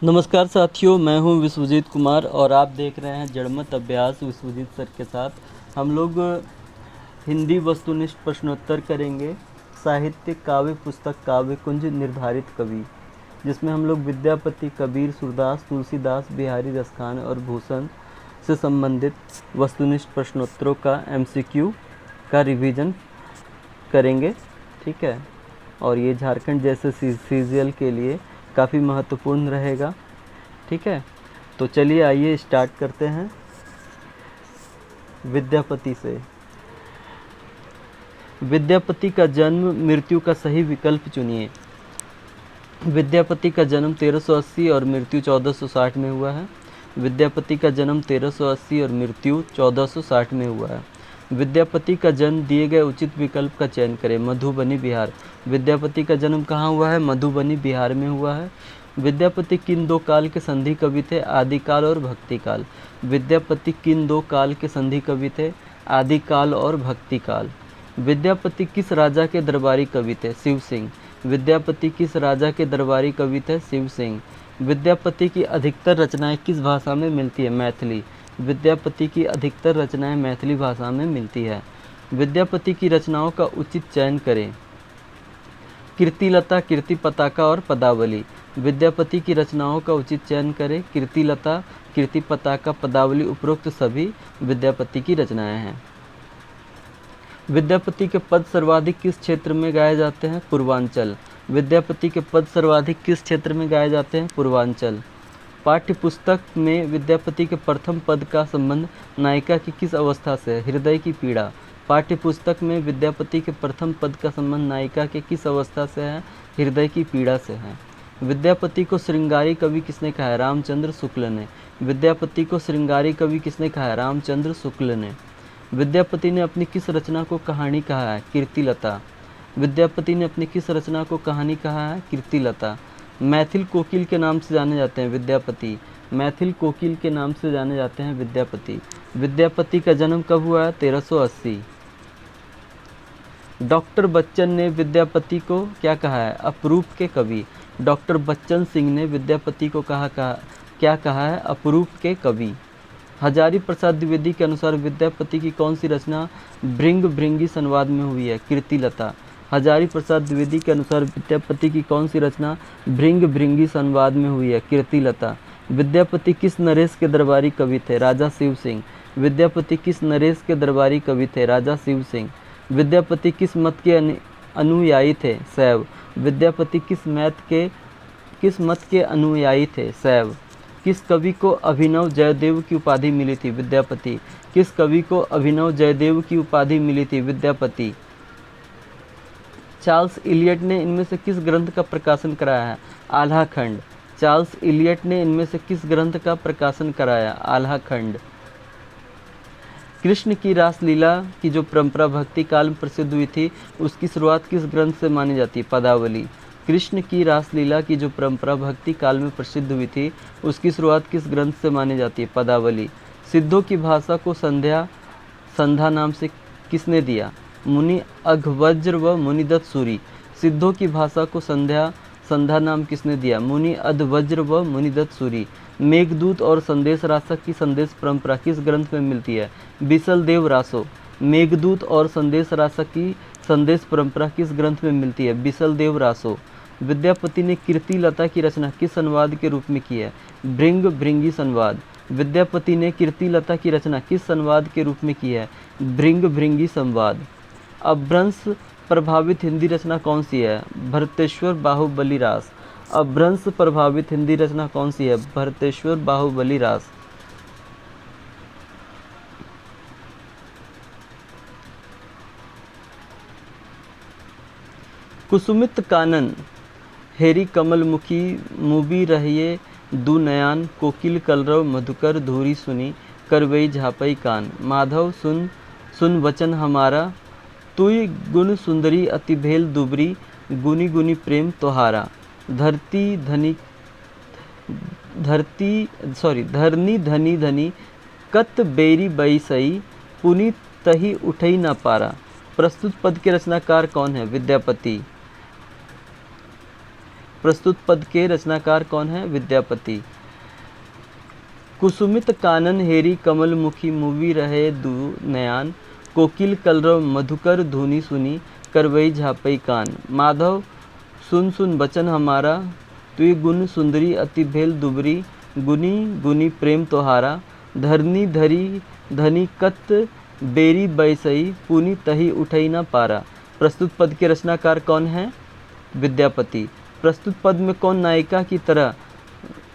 नमस्कार साथियों, मैं हूं विश्वजीत कुमार और आप देख रहे हैं जड़मत अभ्यास विश्वजीत सर के साथ। हम लोग हिंदी वस्तुनिष्ठ प्रश्नोत्तर करेंगे। साहित्य काव्य पुस्तक काव्य कुंज निर्धारित कवि, जिसमें हम लोग विद्यापति, कबीर, सूरदास, तुलसीदास, बिहारी, रसखान और भूषण से संबंधित वस्तुनिष्ठ प्रश्नोत्तरों का एमसीक्यू का रिवीजन करेंगे। ठीक है, और ये झारखंड जैसे सीजीएल के लिए काफ़ी महत्वपूर्ण रहेगा। ठीक है, तो चलिए आइए स्टार्ट करते हैं विद्यापति से। विद्यापति का जन्म मृत्यु का सही विकल्प चुनिए। विद्यापति का जन्म 1380 और मृत्यु 1460 में हुआ है। विद्यापति का जन्म 1380 और मृत्यु 1460 में हुआ है। विद्यापति का जन्म दिए गए उचित विकल्प का चयन करें। मधुबनी बिहार। विद्यापति का जन्म कहाँ हुआ है? मधुबनी बिहार में हुआ है। विद्यापति किन दो काल के संधि कवि थे? आदिकाल और भक्तिकाल। विद्यापति किन दो काल के संधि कवि थे? आदिकाल और भक्तिकाल। विद्यापति किस राजा के दरबारी कवि थे? शिव सिंह। विद्यापति किस राजा के दरबारी कवि थे? शिव सिंह। विद्यापति की अधिकतर रचनाएं किस भाषा में मिलती है? मैथिली। विद्यापति की अधिकतर रचनाएं मैथिली भाषा में मिलती है। विद्यापति की रचनाओं का उचित चयन करें। कीर्तिलता, कीर्ति पताका और पदावली। विद्यापति की रचनाओं का उचित चयन करें। कीर्तिलता, कीर्ति पताका, पदावली उपरोक्त सभी विद्यापति की रचनाएं हैं। विद्यापति के पद सर्वाधिक किस क्षेत्र में गाए जाते हैं? पूर्वांचल। विद्यापति के पद सर्वाधिक किस क्षेत्र में गाए जाते हैं? पूर्वांचल। पाठ्य पुस्तक में विद्यापति के प्रथम पद का संबंध नायिका की किस अवस्था से है? हृदय की पीड़ा। पाठ्य पुस्तक में विद्यापति के प्रथम पद का संबंध नायिका के किस अवस्था से है? हृदय की पीड़ा से है। विद्यापति को श्रृंगारी कवि किसने कहा है? रामचंद्र शुक्ल ने। विद्यापति को श्रृंगारी कवि किसने कहा है? रामचंद्र शुक्ल ने। विद्यापति ने अपनी किस रचना को कहानी कहा है? कीर्तिलता। विद्यापति ने अपनी किस रचना को कहानी कहा है? कीर्तिलता। मैथिल कोकिल के नाम से जाने जाते हैं विद्यापति। मैथिल कोकिल के नाम से जाने जाते हैं विद्यापति। विद्यापति का जन्म कब हुआ है? 1380। डॉक्टर बच्चन ने विद्यापति को क्या कहा है? अपरूप के कवि। डॉक्टर बच्चन सिंह ने विद्यापति को क्या कहा है? अपरूप के कवि। हजारी प्रसाद द्विवेदी के अनुसार विद्यापति की कौन सी रचना भृंग भृंगी संवाद में हुई है? कीर्तिलता। हजारी प्रसाद द्विवेदी के अनुसार विद्यापति की कौन सी रचना भृंग भृंगी संवाद में हुई है? कीर्तिलता। विद्यापति किस नरेश के दरबारी कवि थे? राजा शिव सिंह। विद्यापति किस नरेश के दरबारी कवि थे? राजा शिव सिंह। विद्यापति किस मत के अनुयायी थे? शैव। विद्यापति किस मत के अनुयायी थे? शैव। किस कवि को अभिनव जयदेव की उपाधि मिली थी? विद्यापति। किस कवि को अभिनव जयदेव की उपाधि मिली थी? विद्यापति। चार्ल्स इलियट ने इनमें से किस ग्रंथ का प्रकाशन कराया है? आल्हा खंड। चार्ल्स इलियट ने इनमें से किस ग्रंथ का प्रकाशन कराया? आल्हा खंड। कृष्ण की रासलीला की जो परंपरा भक्ति काल में प्रसिद्ध हुई थी, उसकी शुरुआत किस ग्रंथ से मानी जाती है? पदावली। कृष्ण की रासलीला की जो परंपरा भक्ति काल में प्रसिद्ध हुई थी, उसकी शुरुआत किस ग्रंथ से मानी जाती है? पदावली। सिद्धों की भाषा को संध्या नाम से किसने दिया? मुनि अघवज्र व मुनिदत्त सूरी। सिद्धों की भाषा को संध्या नाम किसने दिया? मुनि अघवज्र व मुनिदत्त सूरी। मेघदूत और संदेश रासक की संदेश परंपरा किस ग्रंथ में मिलती है? बिसलदेव रासो। मेघदूत और संदेश रासक की संदेश परंपरा किस ग्रंथ में मिलती है? बिसलदेव रासो। विद्यापति ने कीर्तिलता की रचना किस संवाद के रूप में की है? भृंग भृंगी संवाद। विद्यापति ने कीर्तिलता की रचना किस संवाद के रूप में की है? भृंग भृंगी संवाद। अपभ्रंश प्रभावित हिंदी रचना कौन सी है? भरतेश्वर बाहुबली रास। अपभ्रंश प्रभावित हिंदी रचना कौन सी है? भरतेश्वर बाहुबली रास। कुसुमित कानन, हेरी कमलमुखी, मुबी रहिए दू नयान, कोकिल कलरव मधुकर धूरी सुनी, करवई झापई कान। माधव सुन सुन वचन हमारा, तुय गुण सुंदरी अति भेल दुबरी, गुनी गुनी प्रेम तोहारा। धरनी धनी धनी, कत बेरी बई सई, पुनि तही उठई न पारा। प्रस्तुत पद के रचनाकार कौन है? विद्यापति। प्रस्तुत पद के रचनाकार कौन है? विद्यापति। कुसुमित कानन हेरी कमल मुखी मुवी रहे दू नयान, कोकिल कलरव मधुकर धुनी सुनी करवई झापई कान। माधव सुन सुन बचन हमारा, तुई गुण सुंदरी अति भेल दुबरी, गुनी गुनी प्रेम तोहारा। धरनी धरी धनी कत बेरी बैसई, पुनी तही उठई न पारा। प्रस्तुत पद के रचनाकार कौन है? विद्यापति। प्रस्तुत पद में कौन नायिका की तरह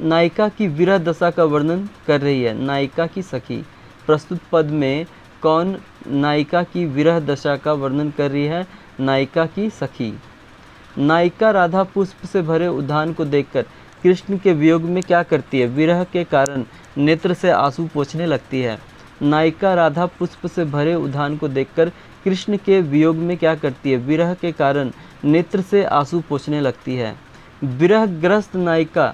नायिका की विरह दशा का वर्णन कर रही है? नायिका की सखी। प्रस्तुत पद में कौन नायिका की विरह दशा का वर्णन कर रही है? नायिका की सखी। नायिका राधा पुष्प से भरे उद्यान को देखकर कृष्ण के वियोग में क्या करती है? विरह के कारण नेत्र से आंसू पोंछने लगती है। नायिका राधा पुष्प से भरे उद्यान को देखकर कृष्ण के वियोग में क्या करती है? विरह के कारण नेत्र से आंसू पोंछने लगती है। विरहग्रस्त नायिका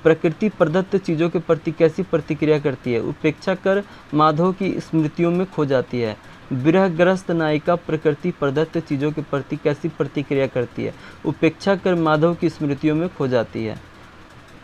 प्रकृति प्रदत्त चीज़ों के प्रति कैसी प्रतिक्रिया करती है? उपेक्षा कर माधव की स्मृतियों में खो जाती है। विरहग्रस्त नायिका प्रकृति प्रदत्त चीज़ों के प्रति कैसी प्रतिक्रिया करती है? उपेक्षा कर माधव की स्मृतियों में खो जाती है।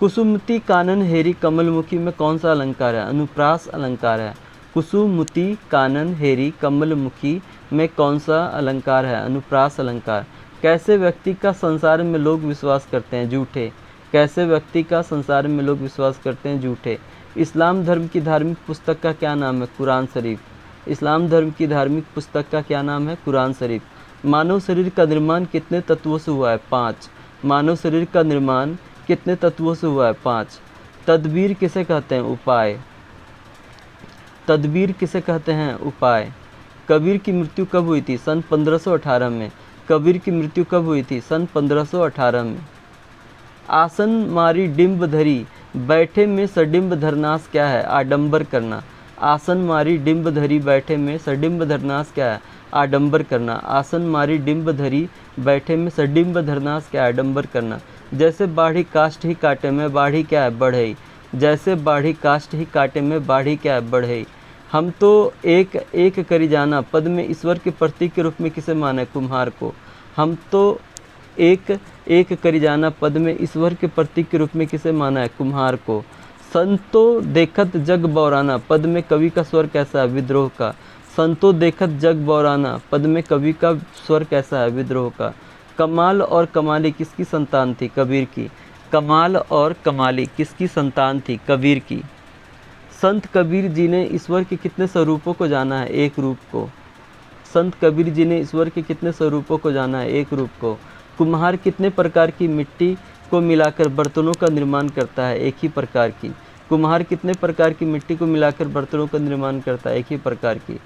कुसुमती कानन हेरी कमलमुखी में कौन सा अलंकार है? अनुप्रास अलंकार है। कुसुमती कानन हेरी कमलमुखी में कौन सा अलंकार है? अनुप्रास अलंकार। कैसे व्यक्ति का संसार में लोग विश्वास करते हैं? झूठे। कैसे व्यक्ति का संसार में लोग विश्वास करते हैं? झूठे। इस्लाम धर्म की धार्मिक पुस्तक का क्या नाम है? कुरान शरीफ। इस्लाम धर्म की धार्मिक पुस्तक का क्या नाम है? कुरान शरीफ। मानव शरीर का निर्माण कितने तत्वों से हुआ है? 5। मानव शरीर का निर्माण कितने तत्वों से हुआ है? 5। तदबीर किसे कहते हैं? उपाय। तदबीर किसे कहते हैं? उपाय। कबीर की मृत्यु कब हुई थी? सन 1518 में। कबीर की मृत्यु कब हुई थी? सन 1518 में। आसन मारी डिम्ब धरी बैठे में सडिम्ब धरनास क्या है? आडंबर करना। आसन मारी डिम्ब धरी बैठे में सडिम्ब धरनास क्या है? आडंबर करना। आसन मारी डिम्ब धरी बैठे में सडिम्ब धरनास क्या है? आडंबर करना। जैसे बाढ़ी काष्ठ ही काटे में बाढ़ी क्या है? बढ़ई। जैसे बाढ़ी काष्ठ ही काटे में बाढ़ी क्या है? बढ़ई। हम तो एक एक करी जाना पद में ईश्वर के प्रतीक के रूप में किसे माने? कुम्हार को। हम तो एक एक करी जाना पद में ईश्वर के प्रतीक के रूप में किसे माना है? कुम्हार को। संतो देखत जग बौराना पद में कवि का स्वर कैसा है? विद्रोह का। संतो देखत जग बौराना पद में कवि का स्वर कैसा है? विद्रोह का। कमाल और कमाली किसकी संतान थी? कबीर की। कमाल और कमाली किसकी संतान थी? कबीर की। संत कबीर जी ने ईश्वर के कितने स्वरूपों को जाना है? एक रूप को। संत कबीर जी ने ईश्वर के कितने स्वरूपों को जाना है? एक रूप को। कुम्हार कितने प्रकार की मिट्टी को मिलाकर बर्तनों का निर्माण करता है? एक ही प्रकार की। कुम्हार कितने प्रकार की मिट्टी को मिलाकर बर्तनों का निर्माण करता है? एक ही प्रकार की।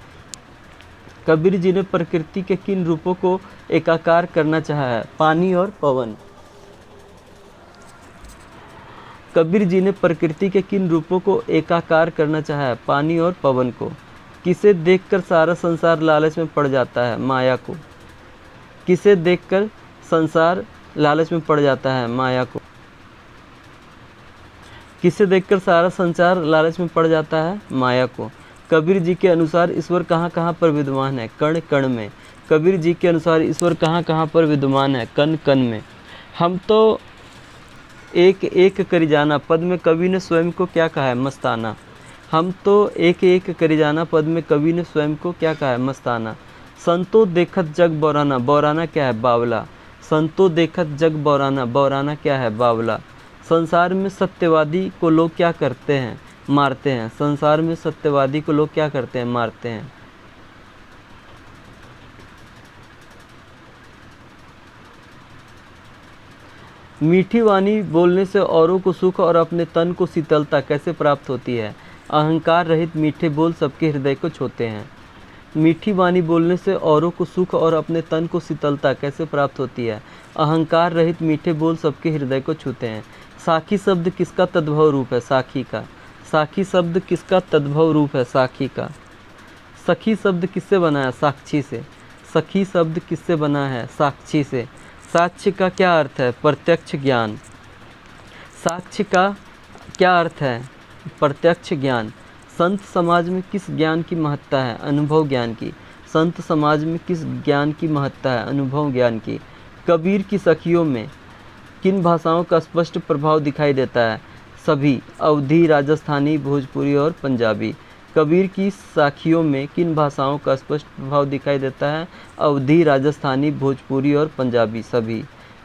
कबीर जी ने प्रकृति के किन रूपों को एकाकार करना चाहा है? पानी और पवन। कबीर जी ने प्रकृति के किन रूपों को एकाकार करना चाहा है? पानी और पवन को। किसे देखकर सारा संसार लालच में पड़ जाता है? माया को। किसे देखकर संसार लालच में पड़ जाता है? माया को। किसे देखकर सारा संसार लालच में पड़ जाता है? माया को। कबीर जी के अनुसार ईश्वर कहाँ कहाँ पर विद्यमान है? कण कण में। कबीर जी के अनुसार ईश्वर कहाँ कहाँ पर विद्यमान है? कण कण में। हम तो एक एक करी जाना पद में कवि ने स्वयं को क्या कहा है? मस्ताना। हम तो एक एक करी जाना पद में कवि ने स्वयं को क्या कहा है? मस्ताना। संतो देखत जग बौराना। बौराना क्या है? बावला। संतो देखत जग बौराना। बौराना क्या है? बावला। संसार में सत्यवादी को लोग क्या करते हैं? मारते हैं। संसार में सत्यवादी को लोग क्या करते हैं? मारते हैं। मीठी वाणी बोलने से औरों को सुख और अपने तन को शीतलता कैसे प्राप्त होती है? अहंकार रहित मीठे बोल सबके हृदय को छूते हैं। मीठी वाणी बोलने से औरों को सुख और अपने तन को शीतलता कैसे प्राप्त होती है? अहंकार रहित मीठे बोल सबके हृदय को छूते हैं। साखी शब्द किसका तद्भव रूप है? साखी का। साखी शब्द किसका तद्भव रूप है? साखी का। सखी शब्द किससे बना है? साक्षी से। सखी शब्द किससे बना है? साक्षी से। साक्ष्य का क्या अर्थ है? प्रत्यक्ष ज्ञान। साक्ष्य का क्या अर्थ है? प्रत्यक्ष ज्ञान। संत समाज में किस ज्ञान की महत्ता है? अनुभव ज्ञान की। संत समाज में किस ज्ञान की महत्ता है? अनुभव ज्ञान की। कबीर की सखियों में किन भाषाओं का स्पष्ट प्रभाव दिखाई देता है? सभी। अवधी, राजस्थानी, भोजपुरी और पंजाबी। कबीर की साखियों में किन भाषाओं का स्पष्ट प्रभाव दिखाई देता है? अवधी, राजस्थानी, भोजपुरी और पंजाबी। सभी।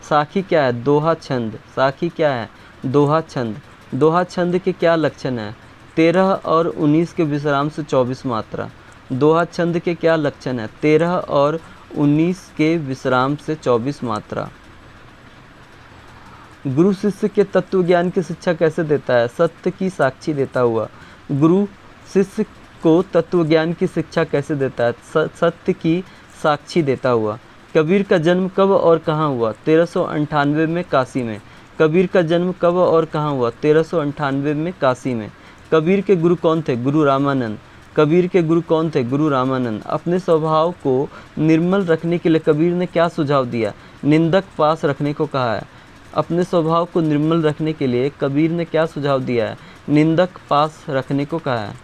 साखी क्या है? दोहा छंद। साखी क्या है? दोहा छंद। दोहा छंद के क्या लक्षण हैं? 13 और 19 के विश्राम से 24 मात्रा। दोहा छंद के क्या लक्षण हैं? 13 और 19 के विश्राम से 24 मात्रा। गुरु शिष्य के तत्व ज्ञान की शिक्षा कैसे देता है? सत्य की साक्षी देता हुआ। गुरु शिष्य को तत्व ज्ञान की शिक्षा कैसे देता है? सत्य की साक्षी देता हुआ। कबीर का जन्म कब और कहाँ हुआ? 1398 में काशी में। कबीर का जन्म कब और कहाँ हुआ? 1398 में काशी में। कबीर के गुरु कौन थे? गुरु रामानंद। कबीर के गुरु कौन थे? गुरु रामानंद। अपने स्वभाव को निर्मल रखने के लिए कबीर ने क्या सुझाव दिया? निंदक पास रखने को कहा है। अपने स्वभाव को निर्मल रखने के लिए कबीर ने क्या सुझाव दिया है? निंदक पास रखने को कहा है।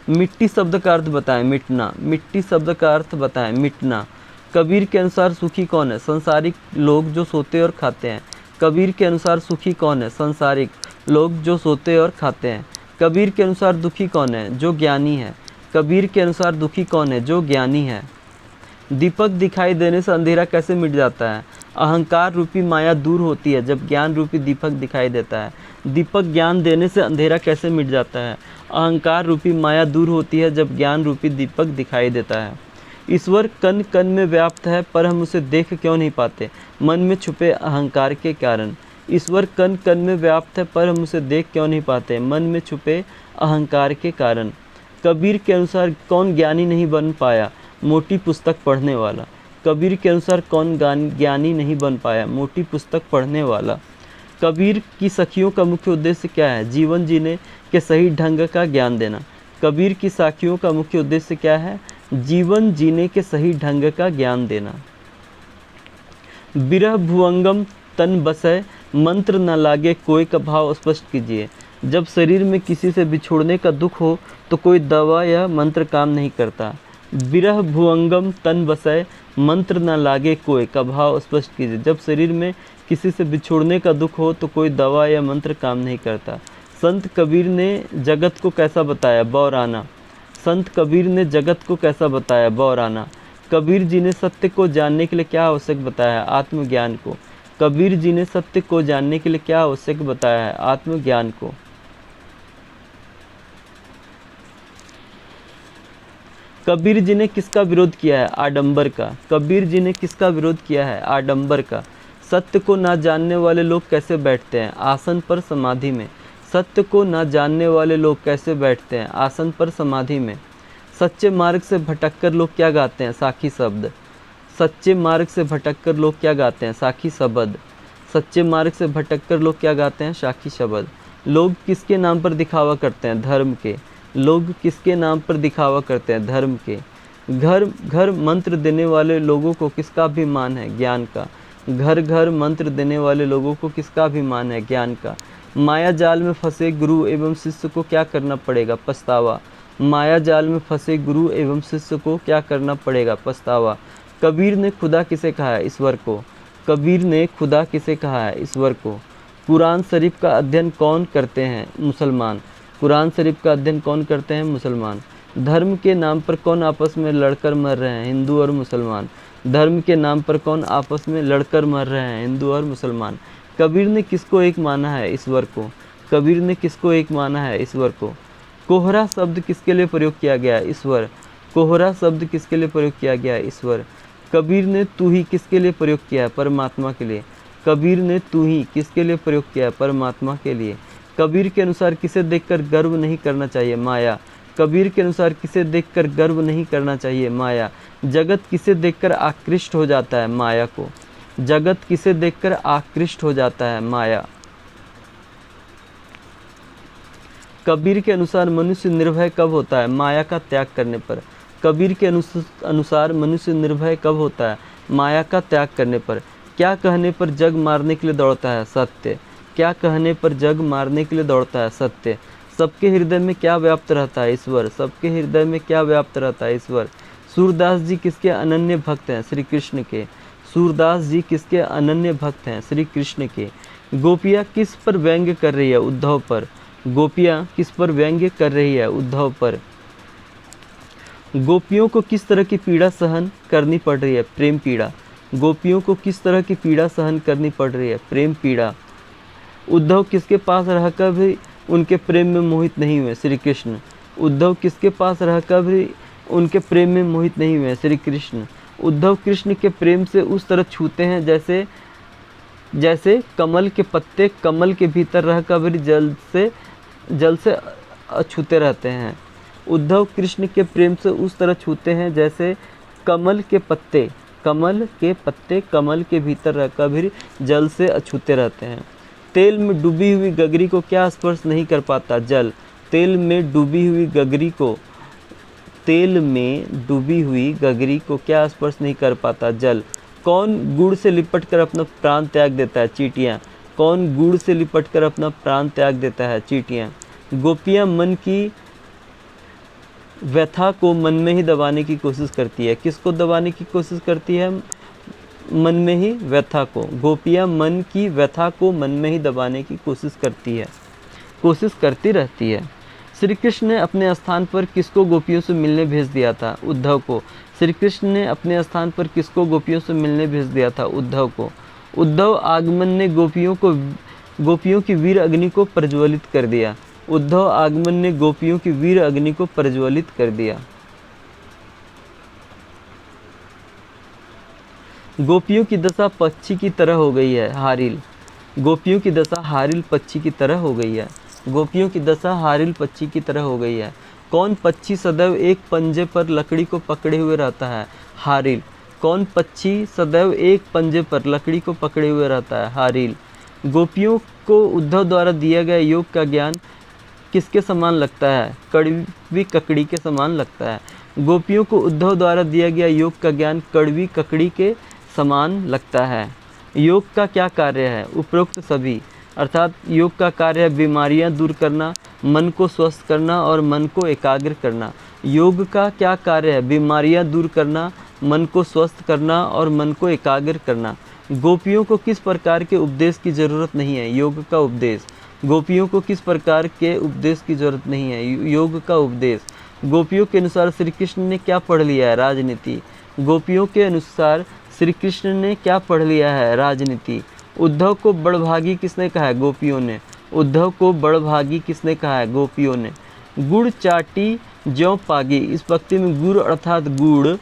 मिट्टी शब्द का अर्थ बताएं। मिटना। मिट्टी शब्द का अर्थ बताएं। मिटना। कबीर के अनुसार सुखी कौन है? संसारिक लोग जो सोते और खाते हैं। कबीर के अनुसार सुखी कौन है? संसारिक लोग जो सोते और खाते हैं। कबीर के अनुसार दुखी कौन है? जो ज्ञानी है। कबीर के अनुसार दुखी कौन है? जो ज्ञानी है। दीपक दिखाई देने से अंधेरा कैसे मिट जाता है? अहंकार रूपी माया दूर होती है जब ज्ञान रूपी दीपक दिखाई देता है। दीपक ज्ञान देने से अंधेरा कैसे मिट जाता है? अहंकार रूपी माया दूर होती है जब ज्ञान रूपी दीपक दिखाई देता है। ईश्वर कण कण में व्याप्त है पर हम उसे देख क्यों नहीं पाते? मन में छुपे अहंकार के कारण। ईश्वर कण कण में व्याप्त है पर हम उसे देख क्यों नहीं पाते? मन में छुपे अहंकार के कारण। कबीर के अनुसार कौन ज्ञानी नहीं बन पाया? मोटी पुस्तक पढ़ने वाला। कबीर के अनुसार कौन ज्ञानी नहीं बन पाया? मोटी पुस्तक पढ़ने वाला। कबीर की सखियों का मुख्य उद्देश्य क्या है? जीवन जीने के सही ढंग का ज्ञान देना। कबीर की साखियों का मुख्य उद्देश्य क्या है? जीवन जीने के सही ढंग का ज्ञान देना। बिरह भुवंगम तन बसै, मंत्र न लागे कोई का भाव स्पष्ट कीजिए। जब शरीर में किसी से बिछोड़ने का दुख हो तो कोई दवा या मंत्र काम नहीं करता। बिरह भुवंगम तन बसै, मंत्र न लागे कोई का भाव स्पष्ट कीजिए। जब शरीर में किसी से बिछोड़ने का दुख हो तो कोई दवा या मंत्र काम नहीं करता। संत कबीर ने जगत को कैसा बताया? बौराना। संत कबीर ने जगत को कैसा बताया? बौराना। कबीर जी ने सत्य को जानने के लिए क्या आवश्यक बताया? आत्मज्ञान को। कबीर जी ने सत्य को जानने के लिए क्या आवश्यक बताया है? आत्मज्ञान को। कबीर जी ने किसका विरोध किया है? आडंबर का। कबीर जी ने किसका विरोध किया है? आडंबर का। सत्य को ना जानने वाले लोग कैसे बैठते हैं? आसन पर समाधि में। सत्य को ना जानने वाले लोग कैसे बैठते हैं? आसन पर समाधि में। सच्चे मार्ग से भटककर लोग क्या गाते हैं? साखी शब्द। सच्चे मार्ग से भटककर लोग क्या गाते हैं? साखी शब्द। सच्चे मार्ग से भटककर लोग क्या गाते हैं? साखी शब्द। लोग किसके नाम पर दिखावा करते हैं? धर्म के। लोग किसके नाम पर दिखावा करते हैं? धर्म के। घर घर मंत्र देने वाले लोगों को किसका अभिमान है? ज्ञान का। घर घर मंत्र देने वाले लोगों को किसका अभिमान है? ज्ञान का। माया जाल में फंसे गुरु एवं शिष्य को क्या करना पड़ेगा? पछतावा। माया जाल में फंसे गुरु एवं शिष्य को क्या करना पड़ेगा? पछतावा। कबीर ने खुदा किसे कहा है? ईश्वर को। कबीर ने खुदा किसे कहा है? ईश्वर को। कुरान शरीफ का अध्ययन कौन करते हैं? मुसलमान। कुरान शरीफ का अध्ययन कौन करते हैं? मुसलमान। धर्म के नाम पर कौन आपस में लड़कर मर रहे हैं? हिंदू और मुसलमान। धर्म के नाम पर कौन आपस में लड़कर मर रहे हैं? हिंदू और मुसलमान। कबीर ने किसको एक माना है? ईश्वर को। कबीर ने किसको एक माना है? ईश्वर को। कोहरा शब्द किसके लिए प्रयोग किया गया? ईश्वर। कोहरा शब्द किसके लिए प्रयोग किया गया? ईश्वर। कबीर ने तू ही किसके लिए प्रयोग किया है? परमात्मा के लिए। कबीर ने तू ही किसके लिए प्रयोग किया है? परमात्मा के लिए। कबीर के अनुसार किसे देखकर गर्व नहीं करना चाहिए? माया। कबीर के अनुसार किसे देखकर गर्व नहीं करना चाहिए? माया। जगत किसे देखकर आकृष्ट हो जाता है? माया को। जगत किसे देखकर आकृष्ट हो जाता है? माया। कबीर के अनुसार मनुष्य निर्भय कब होता है? माया का त्याग करने पर। कबीर के अनुसार मनुष्य निर्भय कब होता है? माया का त्याग करने पर। क्या कहने पर जग मारने के लिए दौड़ता है? सत्य। क्या कहने पर जग मारने के लिए दौड़ता है? सत्य। सबके हृदय में क्या व्याप्त रहता है? ईश्वर। सबके हृदय में क्या व्याप्त रहता है? ईश्वर। सूरदास जी किसके अनन्य भक्त हैं? श्री कृष्ण के। सूरदास जी किसके अनन्य भक्त हैं? श्री कृष्ण के। गोपियाँ किस पर व्यंग्य कर रही है? उद्धव पर। गोपियाँ किस पर व्यंग्य कर रही है? उद्धव पर। गोपियों को किस तरह की पीड़ा सहन करनी पड़ रही है? प्रेम पीड़ा। गोपियों को किस तरह की पीड़ा सहन करनी पड़ रही है? प्रेम पीड़ा। उद्धव किसके पास रहकर भी उनके प्रेम में मोहित नहीं हुए? श्री कृष्ण। उद्धव किसके पास रहकर भी उनके प्रेम में मोहित नहीं हुए? श्री कृष्ण। उद्धव कृष्ण के प्रेम से उस तरह छूते हैं जैसे कमल के पत्ते कमल के भीतर रहकर भी जल से छूते रहते हैं। उद्धव कृष्ण के प्रेम से उस तरह छूते हैं जैसे कमल के पत्ते कमल के भीतर रहकर भी जल से अछूते रहते हैं। तेल में डूबी हुई गगरी को क्या स्पर्श नहीं कर पाता? जल। तेल में डूबी हुई गगरी को क्या स्पर्श नहीं कर पाता? जल। कौन गुड़ से लिपट कर अपना प्राण त्याग देता है? चींटियाँ। कौन गुड़ से लिपट कर अपना प्राण त्याग देता है? चींटियाँ। गोपियाँ मन की व्यथा को मन में ही दबाने की कोशिश करती है। किसको दबाने की कोशिश करती है? मन में ही व्यथा को। गोपियाँ मन की व्यथा को मन में ही दबाने की कोशिश करती रहती है। श्री कृष्ण ने अपने स्थान पर किसको गोपियों से मिलने भेज दिया था? उद्धव को। श्री कृष्ण ने अपने स्थान पर किसको गोपियों से मिलने भेज दिया था? उद्धव को। उद्धव आगमन ने गोपियों की वीर अग्नि को प्रज्वलित कर दिया। उद्धव आगमन ने गोपियों की वीर अग्नि को प्रज्वलित कर दिया। गोपियों की दशा पक्षी की तरह हो गई है। हारिल। गोपियों की दशा हारिल पक्षी की तरह हो गई है। गोपियों की दशा हारिल पक्षी की तरह हो गई है। कौन पक्षी सदैव एक पंजे पर लकड़ी को पकड़े हुए रहता है? हारिल। कौन पक्षी सदैव एक पंजे पर लकड़ी को पकड़े हुए रहता है? हारिल। गोपियों को उद्धव द्वारा दिया गया योग का ज्ञान किसके समान लगता है? कड़वी ककड़ी के समान लगता है। गोपियों को उद्धव द्वारा दिया गया योग का ज्ञान कड़वी ककड़ी के समान लगता है। योग का क्या कार्य है? उपरोक्त सभी। अर्थात योग का कार्य है बीमारियां दूर करना, मन को स्वस्थ करना और मन को एकाग्र करना। योग का क्या कार्य है? बीमारियां दूर करना, मन को स्वस्थ करना और मन को एकाग्र करना। गोपियों को किस प्रकार के उपदेश की जरूरत नहीं है? योग का उपदेश। गोपियों को किस प्रकार के उपदेश की जरूरत नहीं है? योग का उपदेश। गोपियों के अनुसार श्री कृष्ण ने क्या पढ़ लिया है? राजनीति। गोपियों के अनुसार श्री कृष्ण ने क्या पढ़ लिया है? राजनीति। उद्धव को बड़भागी किसने कहा है? गोपियों ने। उद्धव को बड़भागी किसने कहा है? गोपियों ने। गुड़ चाटी ज्यों पागी, इस पंक्ति में गुड़ अर्थात गुड़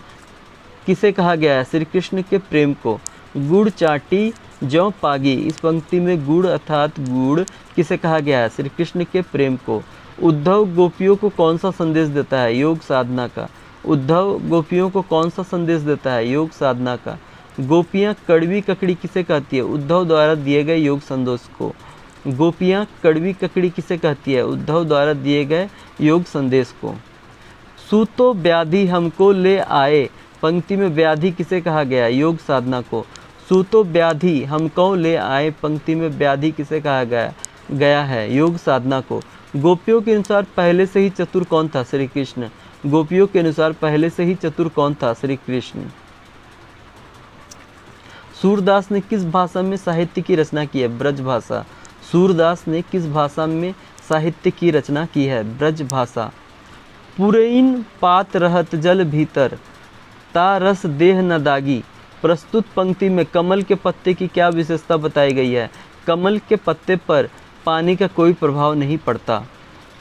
किसे कहा गया है? श्री कृष्ण के प्रेम को। गुड़ चाटी ज्यों पागी, इस पंक्ति में गुड़ अर्थात गुड़ किसे कहा गया है? श्री कृष्ण के प्रेम को। उद्धव गोपियों को कौन सा संदेश देता है? योग साधना का। उद्धव गोपियों को कौन सा संदेश देता है? योग साधना का। गोपियाँ कड़वी ककड़ी किसे कहती है? उद्धव द्वारा दिए गए योग संदेश को। गोपियाँ कड़वी ककड़ी किसे कहती है? उद्धव द्वारा दिए गए योग संदेश को। सूतो व्याधि हमको ले आए, पंक्ति में व्याधि किसे कहा गया? योग साधना को। सूतो व्याधि हमको ले आए, पंक्ति में व्याधि किसे कहा गया है? योग साधना को। गोपियों के अनुसार पहले से ही चतुर कौन था? श्री कृष्ण। गोपियों के अनुसार पहले से ही चतुर कौन था? श्री कृष्ण। सूरदास ने किस भाषा में साहित्य की रचना की है? ब्रज भाषा। सूरदास ने किस भाषा में साहित्य की रचना की है? ब्रज भाषा। पुरैन पात रहत जल भीतर, ता रस देह न दागी, प्रस्तुत पंक्ति में कमल के पत्ते की क्या विशेषता बताई गई है? कमल के पत्ते पर पानी का कोई प्रभाव नहीं पड़ता।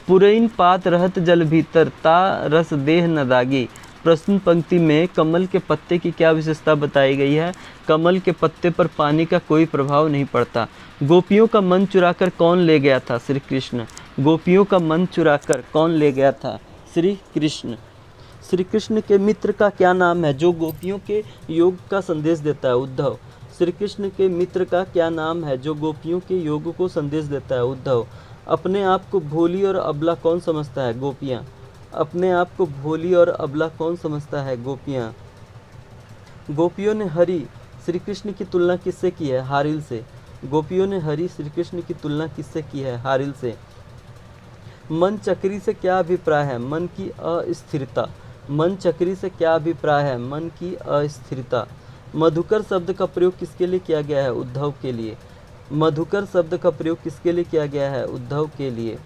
पुरैन पात रहत जल भीतर, ता रस देह न दागी, प्रस्तुत पंक्ति में कमल के पत्ते की क्या विशेषता बताई गई है? कमल के पत्ते पर पानी का कोई प्रभाव नहीं पड़ता। गोपियों का मन चुराकर कौन ले गया था? श्री कृष्ण। गोपियों का मन चुराकर कौन ले गया था? श्री कृष्ण। श्री कृष्ण के मित्र का क्या नाम है जो गोपियों के योग का संदेश देता है? उद्धव। श्री कृष्ण के मित्र का क्या नाम है जो गोपियों के योग को संदेश देता है? उद्धव। अपने आप को भोली और अबला कौन समझता है? गोपियाँ। अपने आप को भोली और अबला कौन समझता है? गोपियाँ। गोपियों ने हरि श्री कृष्ण की तुलना किससे की है? हारिल से। गोपियों ने हरि श्री कृष्ण की तुलना किससे की है? हारिल से। मन चक्री से क्या अभिप्राय है? मन की अस्थिरता। मन चक्री से क्या अभिप्राय है? मन की अस्थिरता। मधुकर शब्द का प्रयोग किसके लिए किया गया है? उद्धव के लिए। मधुकर शब्द का प्रयोग किसके लिए किया गया है? उद्धव के लिए।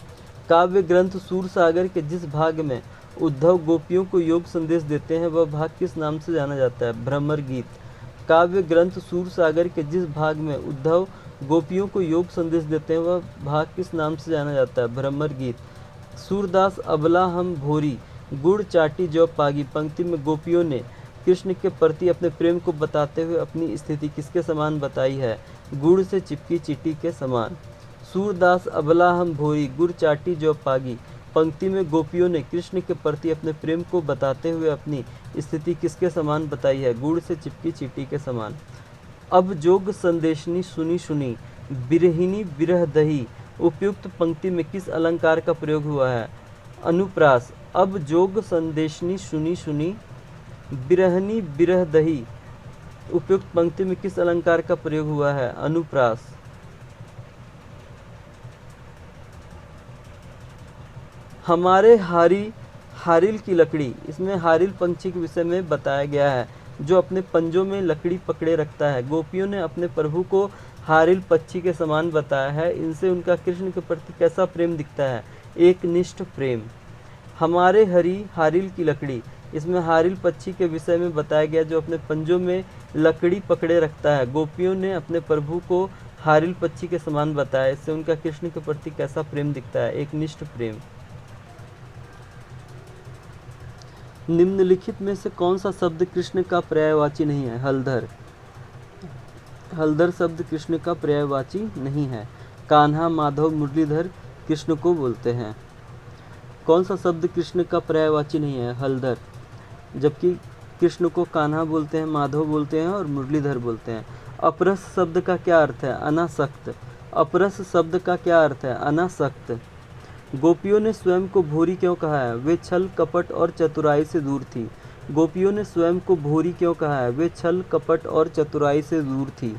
काव्य ग्रंथ सूरसागर के जिस भाग में उद्धव गोपियों को योग संदेश देते हैं वह भाग किस नाम से जाना जाता है? भ्रमर गीत। काव्य ग्रंथ सूरसागर के जिस भाग में उद्धव गोपियों को योग संदेश देते हैं वह भाग किस नाम से जाना जाता है? भ्रमर गीत। सूरदास अबला हम भोरी गुड़ चाटी जौ पागी पंक्ति में गोपियों ने कृष्ण के प्रति अपने प्रेम को बताते हुए अपनी स्थिति किसके समान बताई है? गुड़ से चिपकी चींटी के समान। सूरदास अबला हम भोरी गुड़ चाटी जौ पागी पंक्ति में गोपियों ने कृष्ण के प्रति अपने प्रेम को बताते हुए अपनी स्थिति किसके समान बताई है? गुड़ से चिपकी चींटी के समान। अब जोग संदेशनी सुनी सुनी बिरहिनी बिरह दही उपयुक्त पंक्ति में किस अलंकार का प्रयोग हुआ है? अनुप्रास। अब जोग संदेशनी सुनी सुनी बिरहनी बिरह दही उपयुक्त पंक्ति में किस अलंकार का प्रयोग हुआ है? अनुप्रास। हमारे हारिल की लकड़ी, इसमें हारिल पंछी के विषय में बताया गया है जो अपने पंजों में लकड़ी पकड़े रखता है। गोपियों ने अपने प्रभु को हारिल पक्षी के समान बताया है। इनसे उनका कृष्ण के प्रति कैसा प्रेम दिखता है? एक निष्ठ प्रेम। हमारे हारिल की लकड़ी, इसमें हारिल पक्षी के विषय में बताया गया जो अपने पंजों में लकड़ी पकड़े रखता है। गोपियों ने अपने प्रभु को हारिल पक्षी के समान बताया। इससे उनका कृष्ण के प्रति कैसा प्रेम दिखता है? एक निष्ठ प्रेम। निम्नलिखित में से कौन सा शब्द कृष्ण का पर्यायवाची नहीं है? हलधर। हलधर शब्द कृष्ण का पर्यायवाची नहीं है। कान्हा, माधव, मुरलीधर कृष्ण को बोलते हैं। कौन सा शब्द कृष्ण का पर्यायवाची नहीं है? हलधर। जबकि कृष्ण को कान्हा बोलते हैं, माधव बोलते हैं और मुरलीधर बोलते हैं। अपरस शब्द का क्या अर्थ है? अनासक्त। अपरस शब्द का क्या अर्थ है? अनासक्त। गोपियों ने स्वयं को भोरी क्यों कहा है? वे छल कपट और चतुराई से दूर थी। गोपियों ने स्वयं को भोरी क्यों कहा है? वे छल कपट और चतुराई से दूर थी।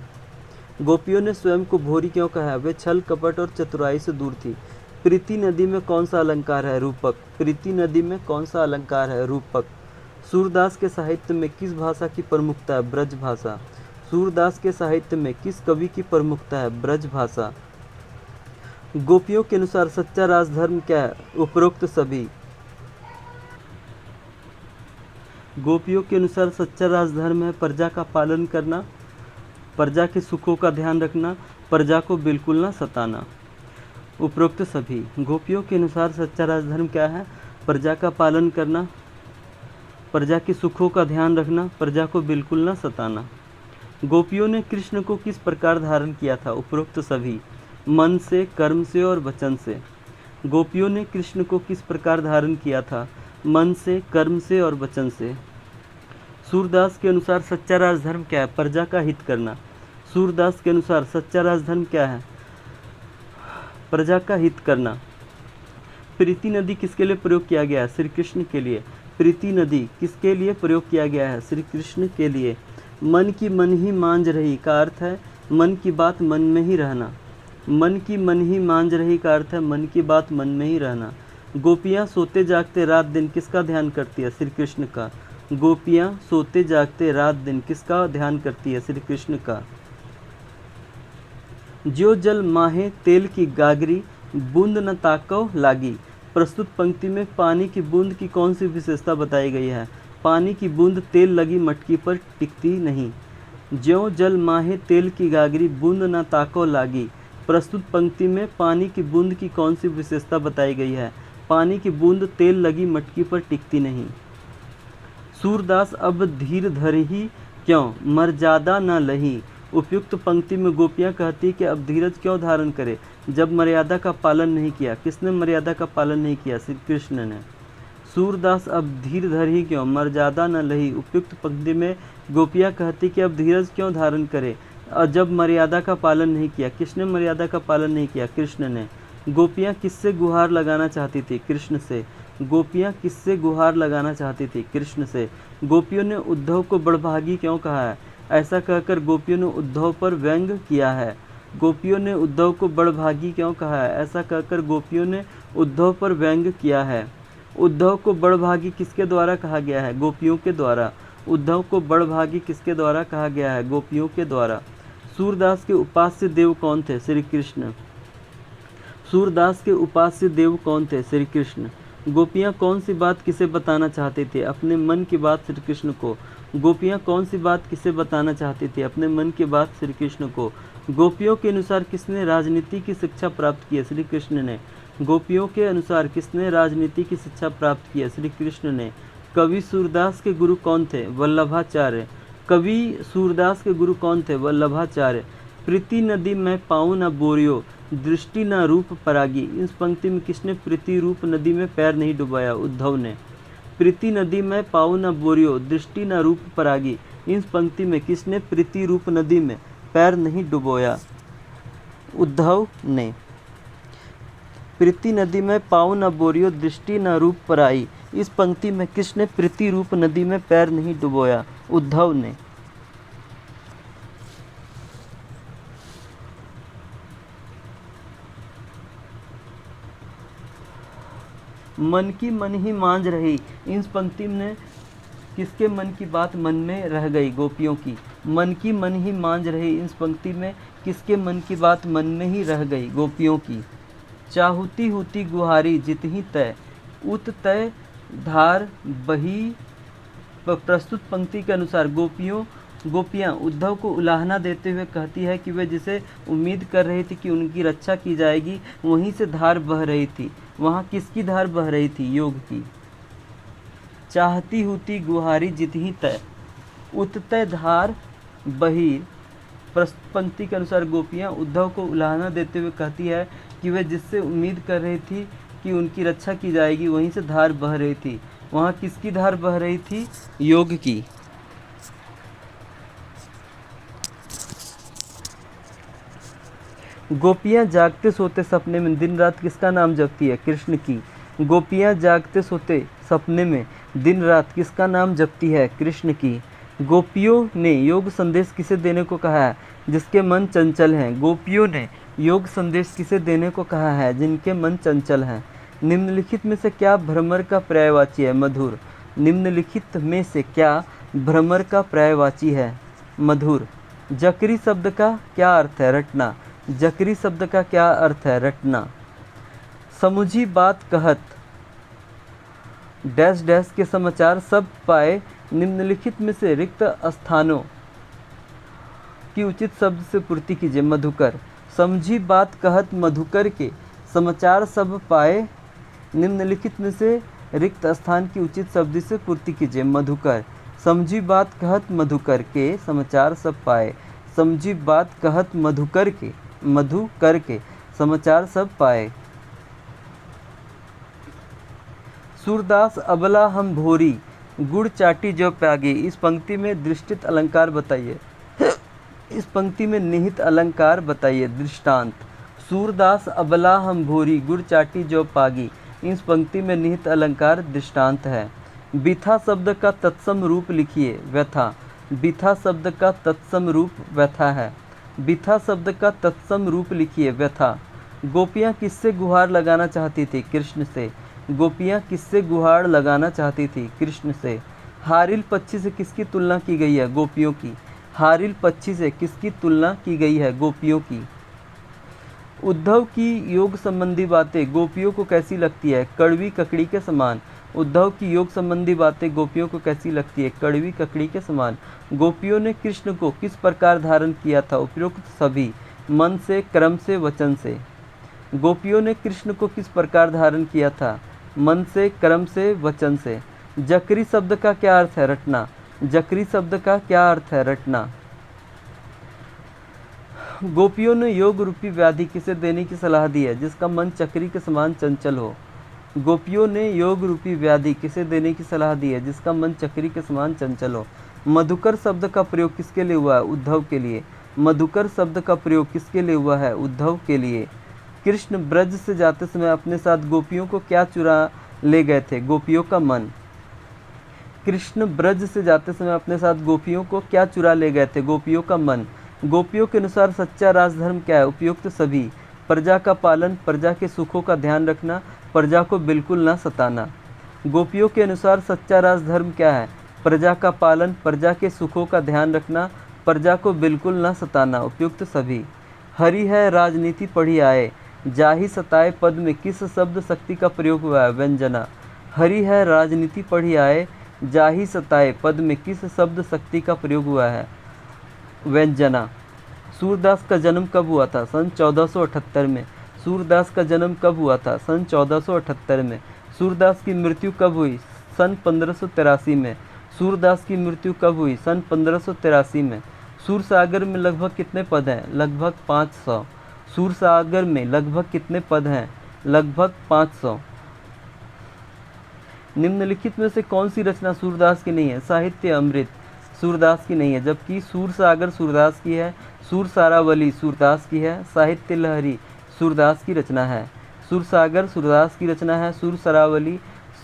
गोपियों ने स्वयं को भोरी क्यों कहा है? वे छल कपट और चतुराई से दूर थी। प्रीति नदी में कौन सा अलंकार है? रूपक। प्रीति नदी में कौन सा अलंकार है? रूपक। सूरदास के साहित्य में किस भाषा की प्रमुखता है? ब्रज भाषा। सूरदास के साहित्य में किस कवि की प्रमुखता है? ब्रज भाषा। गोपियों के अनुसार सच्चा राजधर्म क्या है? उपरोक्त सभी। गोपियों के अनुसार सच्चा राजधर्म है प्रजा का पालन करना, प्रजा के सुखों का ध्यान रखना, प्रजा को बिल्कुल ना सताना। उपरोक्त सभी। गोपियों के अनुसार सच्चा राजधर्म क्या है? प्रजा का पालन करना, प्रजा के सुखों का ध्यान रखना, प्रजा को बिल्कुल ना सताना। गोपियों ने कृष्ण को किस प्रकार धारण किया था? उपरोक्त सभी। मन से, कर्म से और वचन से। गोपियों ने कृष्ण को किस प्रकार धारण किया था? मन से, कर्म से और वचन से। सूरदास के अनुसार सच्चा राजधर्म क्या है? प्रजा का हित करना। सूरदास के अनुसार सच्चा राजधर्म क्या है? प्रजा का हित करना। प्रीति नदी किसके लिए प्रयोग किया गया है? श्री कृष्ण के लिए। प्रीति नदी किसके लिए प्रयोग किया गया है? श्री कृष्ण के लिए। मन की मन ही मांझ रही का अर्थ है मन की बात मन में ही रहना। मन की मन ही मांझ रही का अर्थ है मन की बात मन में ही रहना। गोपियाँ सोते जागते रात दिन किसका ध्यान करती है? श्री कृष्ण का। गोपियाँ सोते जागते रात दिन किसका ध्यान करती है? श्री कृष्ण का। ज्यो जल माहे तेल की गागरी बूंद न ताको लागी। प्रस्तुत पंक्ति में पानी की बूंद की कौन सी विशेषता बताई गई है? पानी की बूंद तेल लगी मटकी पर टिकती नहीं। ज्यों जल माहे तेल की गागरी बूंद न ताको लागी। प्रस्तुत पंक्ति में पानी की बूंद की कौन सी विशेषता बताई गई है? पानी की बूंद तेल लगी मटकी पर टिकती नहीं। सूरदास अब धीर धरही क्यों मर्यादा न लही। उपयुक्त पंक्ति में गोपियाँ कहती कि अब धीरज क्यों धारण करे जब मर्यादा का पालन नहीं किया। किसने मर्यादा का पालन नहीं किया? श्री कृष्ण ने। सूरदास अब धीर धरही क्यों मर्यादा न लही। उपयुक्त पंक्ति में गोपियाँ कहती कि अब धीरज क्यों धारण करे और जब मर्यादा का पालन नहीं किया। किसने मर्यादा का पालन नहीं किया? कृष्ण ने। गोपियाँ किससे गुहार लगाना चाहती थी? कृष्ण से। गोपियाँ किससे गुहार लगाना चाहती थी? कृष्ण से। गोपियों ने उद्धव को बड़भागी क्यों कहा है? ऐसा कहकर गोपियों ने उद्धव पर व्यंग किया है। गोपियों ने उद्धव को बड़भागी क्यों कहा है? ऐसा कहकर गोपियों ने उद्धव पर व्यंग किया है। उद्धव को बड़भागी किसके द्वारा कहा गया है? गोपियों के द्वारा। उद्धव को बड़भागी किसके द्वारा कहा गया है? गोपियों के द्वारा। सूरदास के उपास्य देव कौन थे? श्री कृष्ण। सूरदास के उपास्य देव कौन थे? श्री कृष्ण। गोपियाँ कौन सी बात किसे बताना चाहते थे? अपने मन की बात श्री कृष्ण को। गोपियाँ कौन सी बात किसे बताना चाहती थी? अपने मन की बात श्री कृष्ण को। गोपियों के अनुसार किसने राजनीति की शिक्षा प्राप्त की है? श्री कृष्ण ने। गोपियों के अनुसार किसने राजनीति की शिक्षा प्राप्त की है? श्री कृष्ण ने। कवि सूरदास के गुरु कौन थे? वल्लभाचार्य। कवि सूरदास के गुरु कौन थे? वल्लभाचार्य। प्रीति नदी में पाऊँ न बोरियो, दृष्टि न रूप परागी। इस पंक्ति में किसने प्रीति रूप नदी में पैर नहीं डुबाया? उद्धव ने। प्रीति नदी में पाऊँ न बोरियो, दृष्टि न रूप परागी। इस पंक्ति में किसने प्रीति रूप नदी में पैर नहीं डुबोया? उद्धव ने। प्रीति नदी में पाऊँ न बोरियो, दृष्टि न रूप पराई। इस पंक्ति में किसने प्रीति रूप नदी में पैर नहीं डुबोया? उद्धव ने। मन की मन ही मांझ रही। इस पंक्ति में किसके मन की बात मन में रह गई? गोपियों की। मन की मन ही मांझ रही। इस पंक्ति में किसके मन की बात मन में ही रह गई? गोपियों की। चाहूती होती गुहारी जितही तय, उत तय धार बही। प्रस्तुत पंक्ति के अनुसार गोपियाँ उद्धव को उलाहना देते हुए कहती है कि वे जिसे उम्मीद कर रही थी कि उनकी रक्षा की जाएगी, वहीं से धार बह रही थी। वहाँ किसकी धार बह रही थी? योग की। चाहती होती गुहारी जितही तय, उत तय धार बही। प्रस्तुत पंक्ति के अनुसार गोपियाँ उद्धव को उलाहना देते हुए कहती है कि वे जिससे उम्मीद कर रही थी कि उनकी रक्षा की जाएगी, वहीं से धार बह रही थी। वहाँ किसकी धार बह रही थी? योग की। गोपियाँ जागते सोते सपने में दिन रात किसका नाम जपती है? कृष्ण की। गोपियाँ जागते सोते सपने में दिन रात किसका नाम जपती है? कृष्ण की। गोपियों ने योग संदेश किसे देने को कहा है? जिसके मन चंचल हैं। गोपियों ने योग संदेश किसे देने को कहा है? जिनके मन चंचल हैं। निम्नलिखित में से क्या भ्रमर का पर्यायवाची है? मधुर। निम्नलिखित में से क्या भ्रमर का पर्यायवाची है? मधुर। जकरी शब्द का क्या अर्थ है? रटना। जकरी शब्द का क्या अर्थ है? रटना। समुझी बात कहत डैश डैश के समाचार सब पाए। निम्नलिखित में से रिक्त स्थानों की उचित शब्द से पूर्ति कीजिए। मधुकर। समझी बात कहत मधुकर के समाचार सब पाए। निम्नलिखित में से रिक्त स्थान की उचित शब्द से पूर्ति कीजिए। मधुकर। समझी बात कहत मधुकर के समाचार सब पाए। समझी बात कहत मधुकर के समाचार सब पाए। सूरदास अबला हम भोरी, गुड़ चाटी जो प्यागी। इस पंक्ति में दृष्टित अलंकार बताइए। इस पंक्ति में निहित अलंकार बताइए। दृष्टांत। सूरदास अबला हम भोरी, गुड़ चाटी जो पागी। इस पंक्ति में निहित अलंकार दृष्टांत है। बिथा शब्द का तत्सम रूप लिखिए। व्यथा। बिथा शब्द का तत्सम रूप व्यथा है। बिथा शब्द का तत्सम रूप लिखिए। व्यथा। गोपियाँ किससे गुहार लगाना चाहती थी? कृष्ण से। गोपियाँ किससे गुहार लगाना चाहती थी? कृष्ण से। हारिल पक्षी से किसकी तुलना की गई है? गोपियों की। हारिल पक्षी से किसकी तुलना की गई है? गोपियों की। उद्धव की योग संबंधी बातें गोपियों को कैसी लगती है? कड़वी ककड़ी के समान। उद्धव की योग संबंधी बातें गोपियों को कैसी लगती है? कड़वी ककड़ी के समान। गोपियों ने कृष्ण को किस प्रकार धारण किया था? उपयुक्त सभी। मन से, क्रम से, वचन से। गोपियों ने कृष्ण को किस प्रकार धारण किया था? मन से, क्रम से, वचन से। जकरी शब्द का क्या अर्थ है? रटना। जकरी शब्द का क्या अर्थ है? रटना। गोपियों ने योग रूपी व्याधि किसे देने की सलाह दी है? जिसका मन चक्री के समान चंचल हो। गोपियों ने योग रूपी व्याधि किसे देने की सलाह दी है? जिसका मन चक्री के समान चंचल हो। मधुकर शब्द का प्रयोग किसके लिए हुआ है? उद्धव के लिए। मधुकर शब्द का प्रयोग किसके लिए हुआ है? उद्धव के लिए। कृष्ण ब्रज से जाते समय अपने साथ गोपियों को क्या चुरा ले गए थे? गोपियों का मन। कृष्ण ब्रज से जाते समय अपने साथ गोपियों को क्या चुरा ले गए थे? गोपियों का मन। गोपियों के अनुसार सच्चा राजधर्म क्या है? उपयुक्त सभी। प्रजा का पालन, प्रजा के सुखों का ध्यान रखना, प्रजा को बिल्कुल ना सताना। गोपियों के अनुसार सच्चा राजधर्म क्या है? प्रजा का पालन, प्रजा के सुखों का ध्यान रखना, प्रजा को बिल्कुल न सताना, उपयुक्त सभी। हरि है राजनीति पढ़ी आए, जाहि सताए पद में किस शब्द शक्ति का प्रयोग हुआ है? व्यंजना। हरि है राजनीति पढ़ी आए, जाहि सताए पद में किस शब्द शक्ति का प्रयोग हुआ है? व्यंजना। सूरदास का जन्म कब हुआ था? सन 1478 में। सूरदास का जन्म कब हुआ था? सन 1478 में। सूरदास की मृत्यु कब हुई? सन 1583 में। सूरदास की मृत्यु कब हुई? सन 1583 में। सूरसागर में लगभग कितने पद हैं? लगभग 500। सूरसागर में लगभग कितने पद हैं? लगभग 500। निम्नलिखित में से कौन सी रचना सूरदास की नहीं है? साहित्य अमृत सूरदास की नहीं है, जबकि सूरसागर सूरदास की है, सूरसारावली सूरदास की है, साहित्य लहरी सूरदास की रचना है। सूरसागर सूरदास की रचना है, सूरसारावली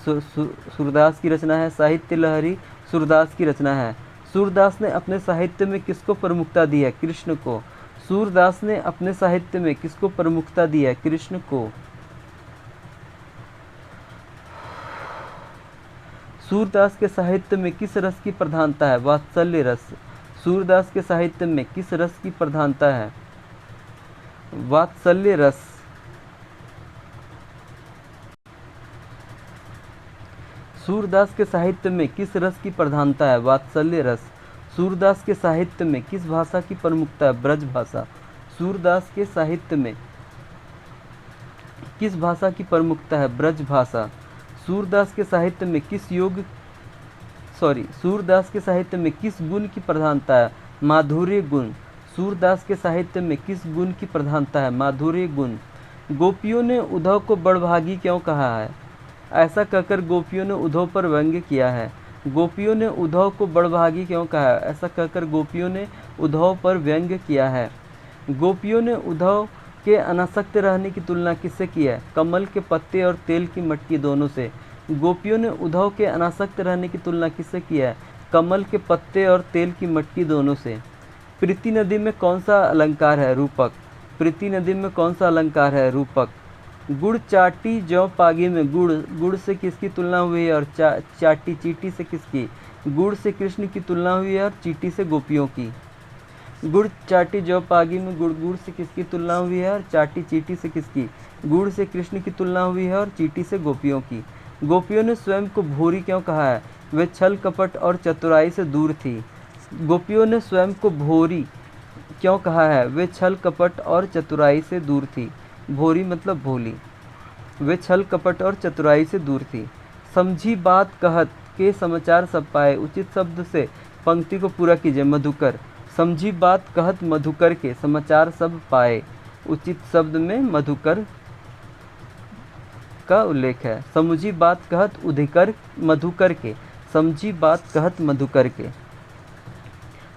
सूरदास की रचना है, साहित्य लहरी सूरदास की रचना है। सूरदास ने अपने साहित्य में किसको प्रमुखता दी है? कृष्ण को। सूरदास ने अपने साहित्य में किसको प्रमुखता दी है? कृष्ण को। सूरदास के साहित्य में किस रस की प्रधानता है? वात्सल्य रस। सूरदास के साहित्य में किस रस की प्रधानता है? वात्सल्य रस। सूरदास के साहित्य में किस रस की प्रधानता है? वात्सल्य रस। सूरदास के साहित्य में किस भाषा की प्रमुखता है? ब्रज भाषा। सूरदास के साहित्य में किस भाषा की प्रमुखता है? ब्रज भाषा। सूरदास के साहित्य में सूरदास के साहित्य में किस गुण की प्रधानता है? माधुर्य गुण। सूरदास के साहित्य में किस गुण की प्रधानता है? माधुर्य गुण। गोपियों ने उद्धव को बड़भागी क्यों कहा है? ऐसा कहकर गोपियों ने उद्धव पर व्यंग्य किया है। गोपियों ने उद्धव को बड़भागी क्यों कहा है? ऐसा कहकर गोपियों ने उद्धव पर व्यंग्य किया है। गोपियों ने उद्धव के अनासक्त रहने की तुलना किससे की है? कमल के पत्ते और तेल की मटकी दोनों से। गोपियों ने उद्धव के अनासक्त रहने की तुलना किससे की है? कमल के पत्ते और तेल की मटकी दोनों से। प्रीति नदी में कौन सा अलंकार है? रूपक। प्रीति नदी में कौन सा अलंकार है? रूपक। गुड़ चाटी जौ पागी में गुड़ से किसकी तुलना हुई है और चाटी चीटी से किसकी? गुड़ से कृष्ण की तुलना हुई है और चीटी से गोपियों की। गुड़ चाटी जौ पागी में गुड़ से किसकी तुलना हुई है और चाटी चीटी से किसकी? गुड़ से कृष्ण की तुलना हुई है और चीटी से गोपियों की। गोपियों ने स्वयं को भोरी क्यों कहा है? वे छल कपट और चतुराई से दूर थी। गोपियों ने स्वयं को भोरी क्यों कहा है? वे छल कपट और चतुराई से दूर थी। भोरी मतलब भोली। वे छल कपट और चतुराई से दूर थी। समझी बात कहत के समाचार सब पाए, उचित शब्द से पंक्ति को पूरा कीजिए। मधुकर। समझी बात कहत मधुकर के समाचार सब पाए, उचित शब्द में मधुकर का उल्लेख है। समझी बात कहत उधिकर मधुकर के, समझी बात कहत मधुकर के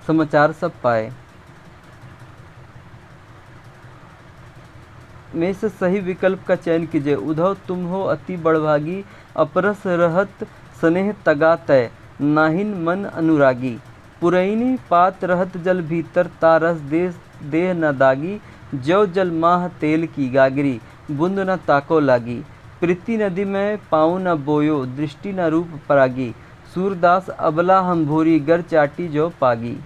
समाचार सब पाए में से सही विकल्प का चयन कीजिए। उद्धव तुम हो अति बड़भागी, अपरस रहत स्नेह तगा तय, नाहिन मन अनुरागी। पुरैनी पात रहत जल भीतर, तारस देह न दागी। जौ जल माह तेल की गागरी, बूंद न ताको लागी। प्रीति नदी में पाँव न बोयो, दृष्टि न रूप परागी। सूरदास अबला हम भोरी, गर चाटी जो पागी।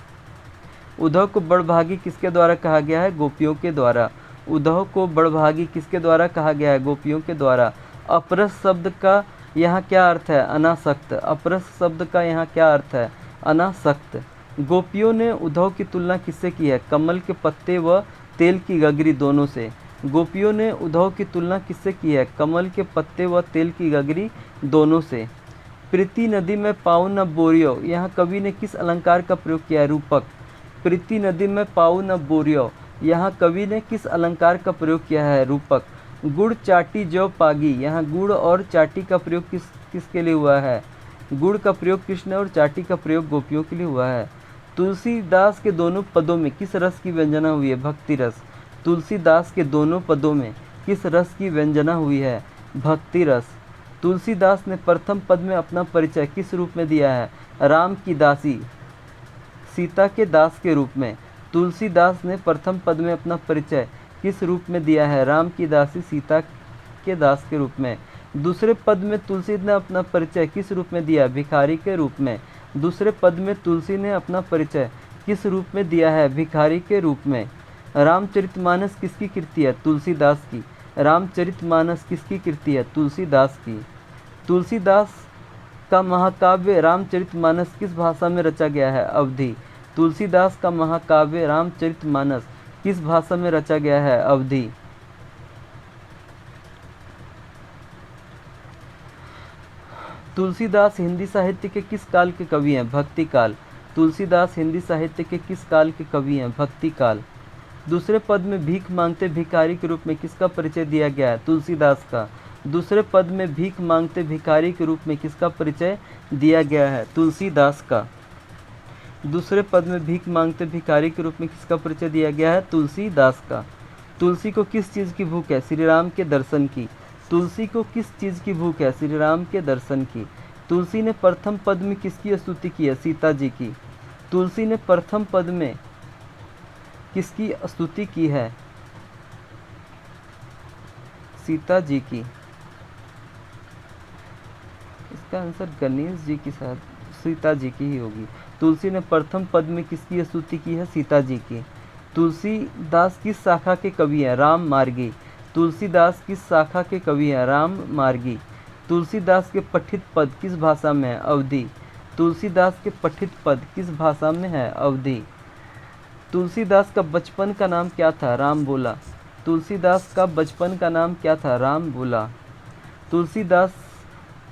उद्धव को बड़भागी किसके द्वारा कहा गया है? गोपियों के द्वारा। उद्धव को बड़भागी किसके द्वारा कहा गया है? गोपियों के द्वारा। अपरस शब्द का यहाँ क्या अर्थ है? अनासक्त। अपरस शब्द का यहाँ क्या अर्थ है? अनासक्त। गोपियों ने उद्धव की तुलना किससे की है? कमल के पत्ते व तेल की गगरी दोनों से। गोपियों ने उद्धव की तुलना किससे की है? कमल के पत्ते व तेल की गगरी दोनों से। प्रीति नदी में पाँव न बोरियो, यहाँ कवि ने किस अलंकार का प्रयोग किया है? रूपक। प्रीति नदी में पाँव न बोरियो, यहाँ कवि ने किस अलंकार का प्रयोग किया है? रूपक। गुड़ चाटी जौ पागी, यहाँ गुड़ और चाटी का प्रयोग किसके लिए हुआ है? गुड़ का प्रयोग कृष्ण और चाटी का प्रयोग गोपियों के लिए हुआ है। तुलसीदास के दोनों पदों में किस रस की व्यंजना हुई है? भक्ति रस। तुलसीदास के दोनों पदों में किस रस की व्यंजना हुई है? भक्ति रस। तुलसीदास ने प्रथम पद में अपना परिचय किस रूप में दिया है? राम की दासी, सीता के दास के रूप में। तुलसीदास ने प्रथम पद में अपना परिचय किस रूप में दिया है? राम की दासी, सीता के दास के रूप में। दूसरे पद में तुलसी ने अपना परिचय किस रूप में दिया? भिखारी के रूप में। दूसरे पद में तुलसी ने अपना परिचय किस रूप में दिया है? भिखारी के रूप में। रामचरितमानस किसकी कृति है? तुलसीदास की। रामचरितमानस किसकी कृति है? तुलसीदास की। तुलसीदास का महाकाव्य रामचरितमानस किस भाषा में रचा गया है? अवधी। तुलसीदास का महाकाव्य रामचरितमानस किस भाषा में रचा गया है? अवधी। तुलसीदास हिंदी साहित्य के किस काल के कवि हैं? भक्ति काल। तुलसीदास हिंदी साहित्य के किस काल के कवि हैं? भक्ति काल। दूसरे पद में भीख मांगते भिखारी के रूप में किसका परिचय दिया गया है? तुलसीदास का। दूसरे पद में भीख मांगते भिखारी के रूप में किसका परिचय दिया गया है? तुलसीदास का। दूसरे पद में भीख मांगते भिखारी के रूप में किसका परिचय दिया गया है? तुलसीदास का। तुलसी को किस चीज़ की भूख है? श्री राम के दर्शन की। तुलसी को किस चीज़ की भूख है? श्री राम के दर्शन की। तुलसी ने प्रथम पद में किसकी स्तुति की है? सीता जी की। तुलसी ने प्रथम पद में किसकी स्तुति की है? सीता जी की। इसका आंसर गणेश जी के साथ सीता जी की ही होगी। तुलसी ने प्रथम पद में किसकी स्तुति की है? सीता जी की। तुलसीदास किस शाखा के कवि हैं? राम मार्गी। तुलसीदास किस शाखा के कवि हैं? राम मार्गी। तुलसीदास के पठित पद किस भाषा में है? अवधी। तुलसीदास के पठित पद किस भाषा में है? अवधी। तुलसीदास का बचपन का नाम क्या था? राम बोला। तुलसीदास का बचपन का नाम क्या था? राम बोला। तुलसीदास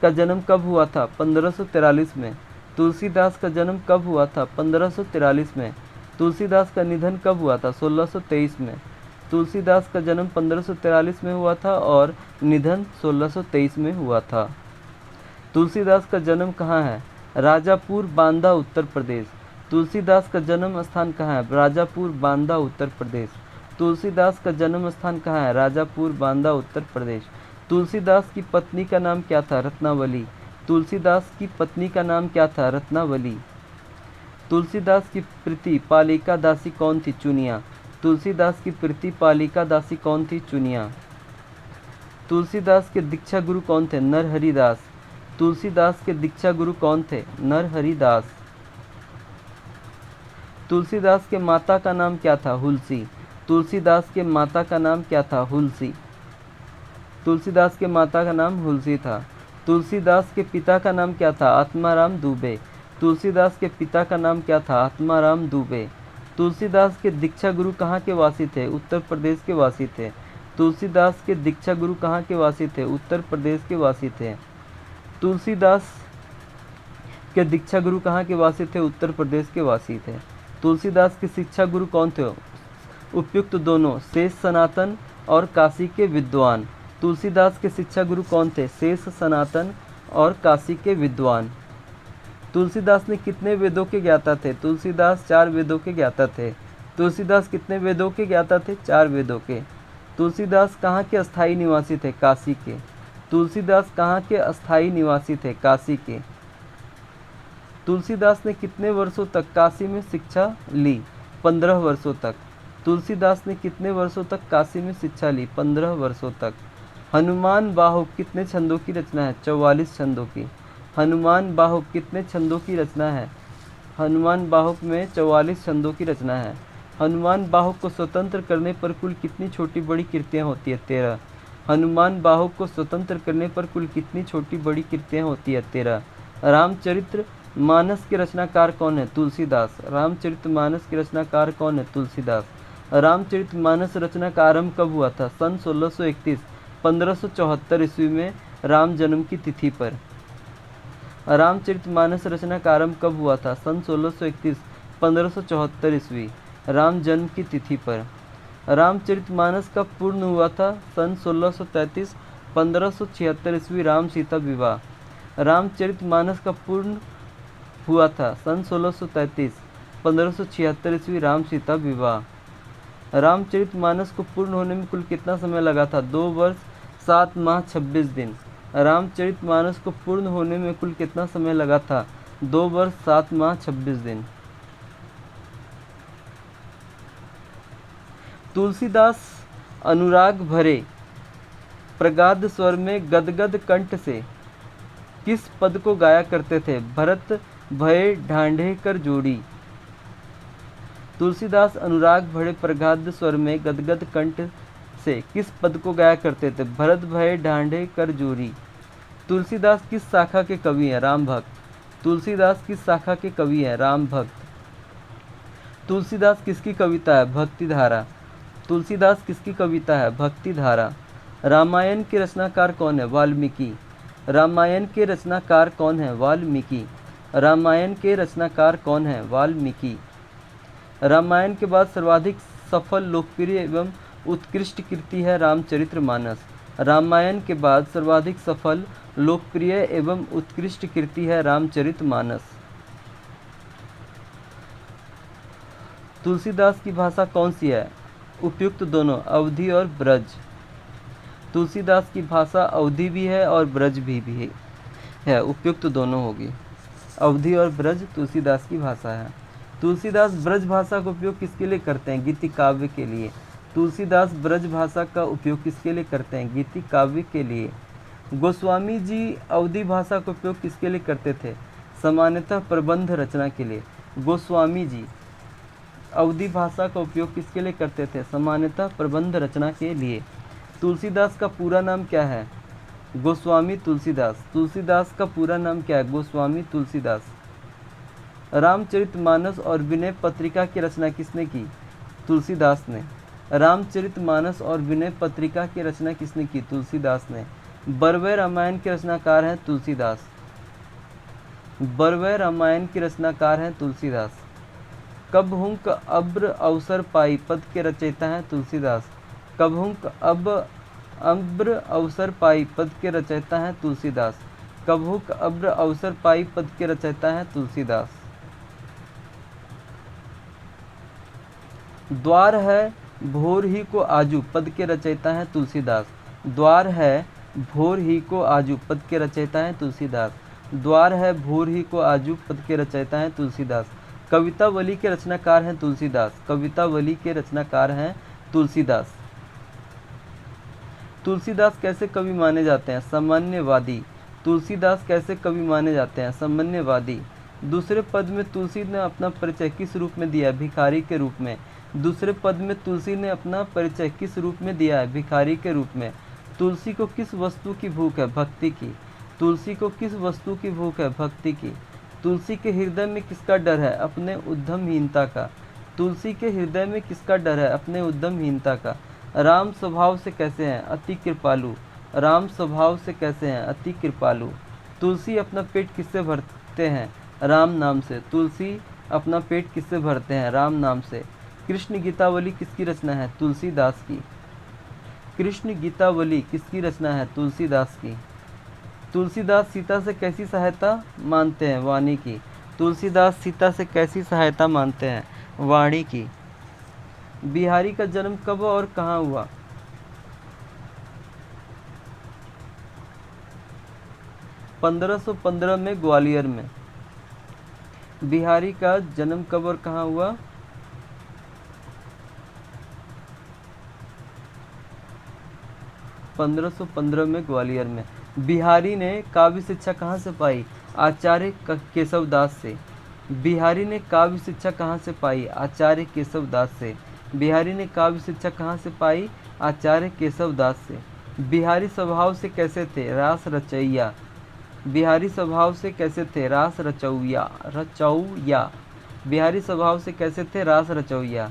का जन्म कब हुआ था? 1543 में। तुलसीदास का जन्म कब हुआ था? 1543 में। तुलसीदास का निधन कब हुआ था? 1623 में। तुलसीदास का जन्म 1543 में हुआ था और निधन 1623 में हुआ था। तुलसीदास का जन्म कहाँ है? राजापुर, बांदा, उत्तर प्रदेश। तुलसीदास का जन्म स्थान कहाँ है? राजापुर, बांदा, उत्तर प्रदेश। तुलसीदास का जन्म स्थान कहाँ है? राजापुर, बांदा, उत्तर प्रदेश। तुलसीदास की पत्नी का नाम क्या था? रत्नावली। तुलसीदास की पत्नी का नाम क्या था? रत्नावली। तुलसीदास की प्रीति पालिका दासी कौन थी? चुनिया। तुलसीदास की प्रीति पालिका दासी कौन थी? चुनिया। तुलसीदास के दीक्षा गुरु कौन थे? नरहरिदास। तुलसीदास के दीक्षा गुरु कौन थे? नरहरिदास। तुलसीदास के माता का नाम क्या था? हुलसी। तुलसीदास के माता का नाम क्या था? हुलसी। तुलसीदास के माता का नाम हुलसी था। तुलसीदास के पिता का नाम क्या था? आत्माराम दुबे। तुलसीदास के पिता का नाम क्या था? आत्माराम दुबे। तुलसीदास के दीक्षा गुरु कहाँ के वासी थे? उत्तर प्रदेश के वासी थे। तुलसीदास के दीक्षा गुरु कहाँ के वासी थे? उत्तर प्रदेश के वासी थे। तुलसीदास के दीक्षा गुरु कहाँ के वासी थे? उत्तर प्रदेश के वासी थे। तुलसीदास के शिक्षा गुरु कौन थे? उपयुक्त दोनों, शेष सनातन और काशी के विद्वान। तुलसीदास के शिक्षा गुरु कौन थे? शेष सनातन और काशी के विद्वान। तुलसीदास ने कितने वेदों के ज्ञाता थे? तुलसीदास 4 वेदों के ज्ञाता थे। तुलसीदास कितने वेदों के ज्ञाता थे? 4 वेदों के। तुलसीदास कहाँ के अस्थायी निवासी थे? काशी के। तुलसीदास कहाँ के अस्थायी निवासी थे? काशी के। तुलसीदास ने कितने वर्षों तक काशी में शिक्षा ली? 15 वर्षों तक। तुलसीदास ने कितने वर्षों तक काशी में शिक्षा ली? 15 वर्षों तक। हनुमान बाहुक कितने छंदों की रचना है? 44 छंदों की। हनुमान बाहुक कितने छंदों की रचना है? हनुमान बाहुक में 44 छंदों की रचना है। हनुमान बाहुक को स्वतंत्र करने पर कुल कितनी छोटी बड़ी कृतियाँ होती है? 13। हनुमान बाहुक को स्वतंत्र करने पर कुल कितनी छोटी बड़ी कृतियाँ होती है? 13। रामचरित्र मानस के रचनाकार कौन है? तुलसीदास। रामचरितमानस के रचनाकार कौन है? तुलसीदास। रामचरितमानस रचना का आरंभ कब हुआ था? सन 1631 1574 ईस्वी में राम जन्म की तिथि पर। रामचरितमानस रचना का आरंभ कब हुआ था? सन 1631 1574 ईस्वी राम जन्म की तिथि पर। रामचरितमानस कब पूर्ण हुआ था? सन 1633 1576 ईस्वी राम सीता विवाह। रामचरितमानस कब पूर्ण हुआ था? सन 1633 1576 ईस्वी राम सीता विवाह। रामचरितमानस को पूर्ण होने में कुल कितना समय लगा था? 2 वर्ष 7 माह 26 दिन। रामचरितमानस को पूर्ण होने में कुल कितना समय लगा था? 2 वर्ष 7 माह 26 दिन। तुलसीदास अनुराग भरे प्रगाध स्वर में गदगद कंठ से किस पद को गाया करते थे? भरत भय ढांढे कर जोड़ी। तुलसीदास अनुराग भरे प्रगाध स्वर में गदगद कंठ से किस पद को गाया करते थे? भरत भय ढांढे कर जोड़ी। तुलसीदास किस शाखा के कवि हैं? राम भक्त। तुलसीदास किस शाखा के कवि हैं? राम भक्त। तुलसीदास किसकी कविता है? भक्ति धारा। तुलसीदास किसकी कविता है? भक्ति धारा। रामायण के रचनाकार कौन है? वाल्मीकि। रामायण के रचनाकार कौन है? वाल्मीकि। रामायण के रचनाकार कौन है? वाल्मीकि। रामायण के बाद सर्वाधिक सफल, लोकप्रिय एवं उत्कृष्ट कृति है रामचरितमानस। रामायण के बाद सर्वाधिक सफल, लोकप्रिय एवं उत्कृष्ट कृति है रामचरितमानस। तुलसीदास की भाषा कौन सी है? उपयुक्त दोनों, अवधी और ब्रज। तुलसीदास की भाषा अवधी भी है और ब्रज भी है, उपयुक्त दोनों होगी। अवधी और ब्रज तुलसीदास की भाषा है। तुलसीदास ब्रज भाषा का उपयोग किसके लिए करते हैं? गीति काव्य के लिए। तुलसीदास ब्रज भाषा का उपयोग किसके लिए करते हैं? गीति काव्य के लिए। गोस्वामी जी अवधी भाषा का उपयोग किसके लिए करते थे? सामान्यतः प्रबंध रचना के लिए। गोस्वामी जी अवधी भाषा का उपयोग किसके लिए करते थे? सामान्यतः प्रबंध रचना के लिए। तुलसीदास का पूरा नाम क्या है? गोस्वामी तुलसीदास। तुलसीदास का पूरा नाम क्या है? गोस्वामी तुलसीदास। रामचरितमानस और विनय पत्रिका की रचना किसने की? तुलसीदास ने। रामचरितमानस और विनय पत्रिका की रचना किसने की? तुलसीदास ने। बरवै रामायण के रचनाकार हैं तुलसीदास। बरवै रामायण के रचनाकार हैं तुलसीदास। कब हुंक अब्र अवसर पाई पद के रचयिता हैं तुलसीदास। कब हुंक अब अब्र अवसर पाई पद के रचयिता हैं तुलसीदास। कब हुंक अब्र अवसर पाई पद के रचयिता हैं तुलसीदास। द्वार है भोर ही को आजू पद के रचयिता हैं तुलसीदास। द्वार है भोर ही को आजू पद के रचयिता हैं तुलसीदास। द्वार है भोर ही को आजू पद के रचयिता हैं तुलसीदास। कवितावली के रचनाकार हैं तुलसीदास। कवितावली के रचनाकार हैं तुलसीदास। तुलसीदास कैसे कवि माने जाते हैं? सामान्यवादी। तुलसीदास कैसे कवि माने जाते हैं? सामान्यवादी। दूसरे पद में तुलसी ने अपना परिचय किस रूप में दिया? भिखारी के रूप में। दूसरे पद में तुलसी ने अपना परिचय किस रूप में दिया है? भिखारी के रूप में। तुलसी को किस वस्तु की भूख है? भक्ति की। तुलसी को किस वस्तु की भूख है? भक्ति की। तुलसी के हृदय में किसका डर है? अपने उद्यमहीनता का। तुलसी के हृदय में किसका डर है? अपने उद्यमहीनता का। राम स्वभाव से कैसे हैं? अति कृपालु। राम स्वभाव से कैसे हैं? अति कृपालु। तुलसी अपना पेट किससे भरते हैं? राम नाम से। तुलसी अपना पेट किससे भरते हैं? राम नाम से। कृष्ण गीतावली किसकी रचना है? तुलसीदास की। कृष्ण गीतावली किसकी रचना है? तुलसीदास की। तुलसीदास सीता से कैसी सहायता मानते हैं? वाणी की। तुलसीदास सीता से कैसी सहायता मानते हैं? वाणी की। बिहारी का जन्म कब और कहाँ हुआ? 1515 में ग्वालियर में। बिहारी का जन्म कब और कहाँ हुआ? 1515 में ग्वालियर में। बिहारी ने काव्य शिक्षा कहाँ से पाई? आचार्य केशवदास से। बिहारी ने काव्य शिक्षा कहाँ से पाई? आचार्य केशवदास से। बिहारी ने काव्य शिक्षा कहाँ से पाई? आचार्य केशवदास से। बिहारी स्वभाव से कैसे थे? रास रचैया। बिहारी स्वभाव से कैसे थे? रास रचौया। बिहारी स्वभाव से कैसे थे? रास रचौया।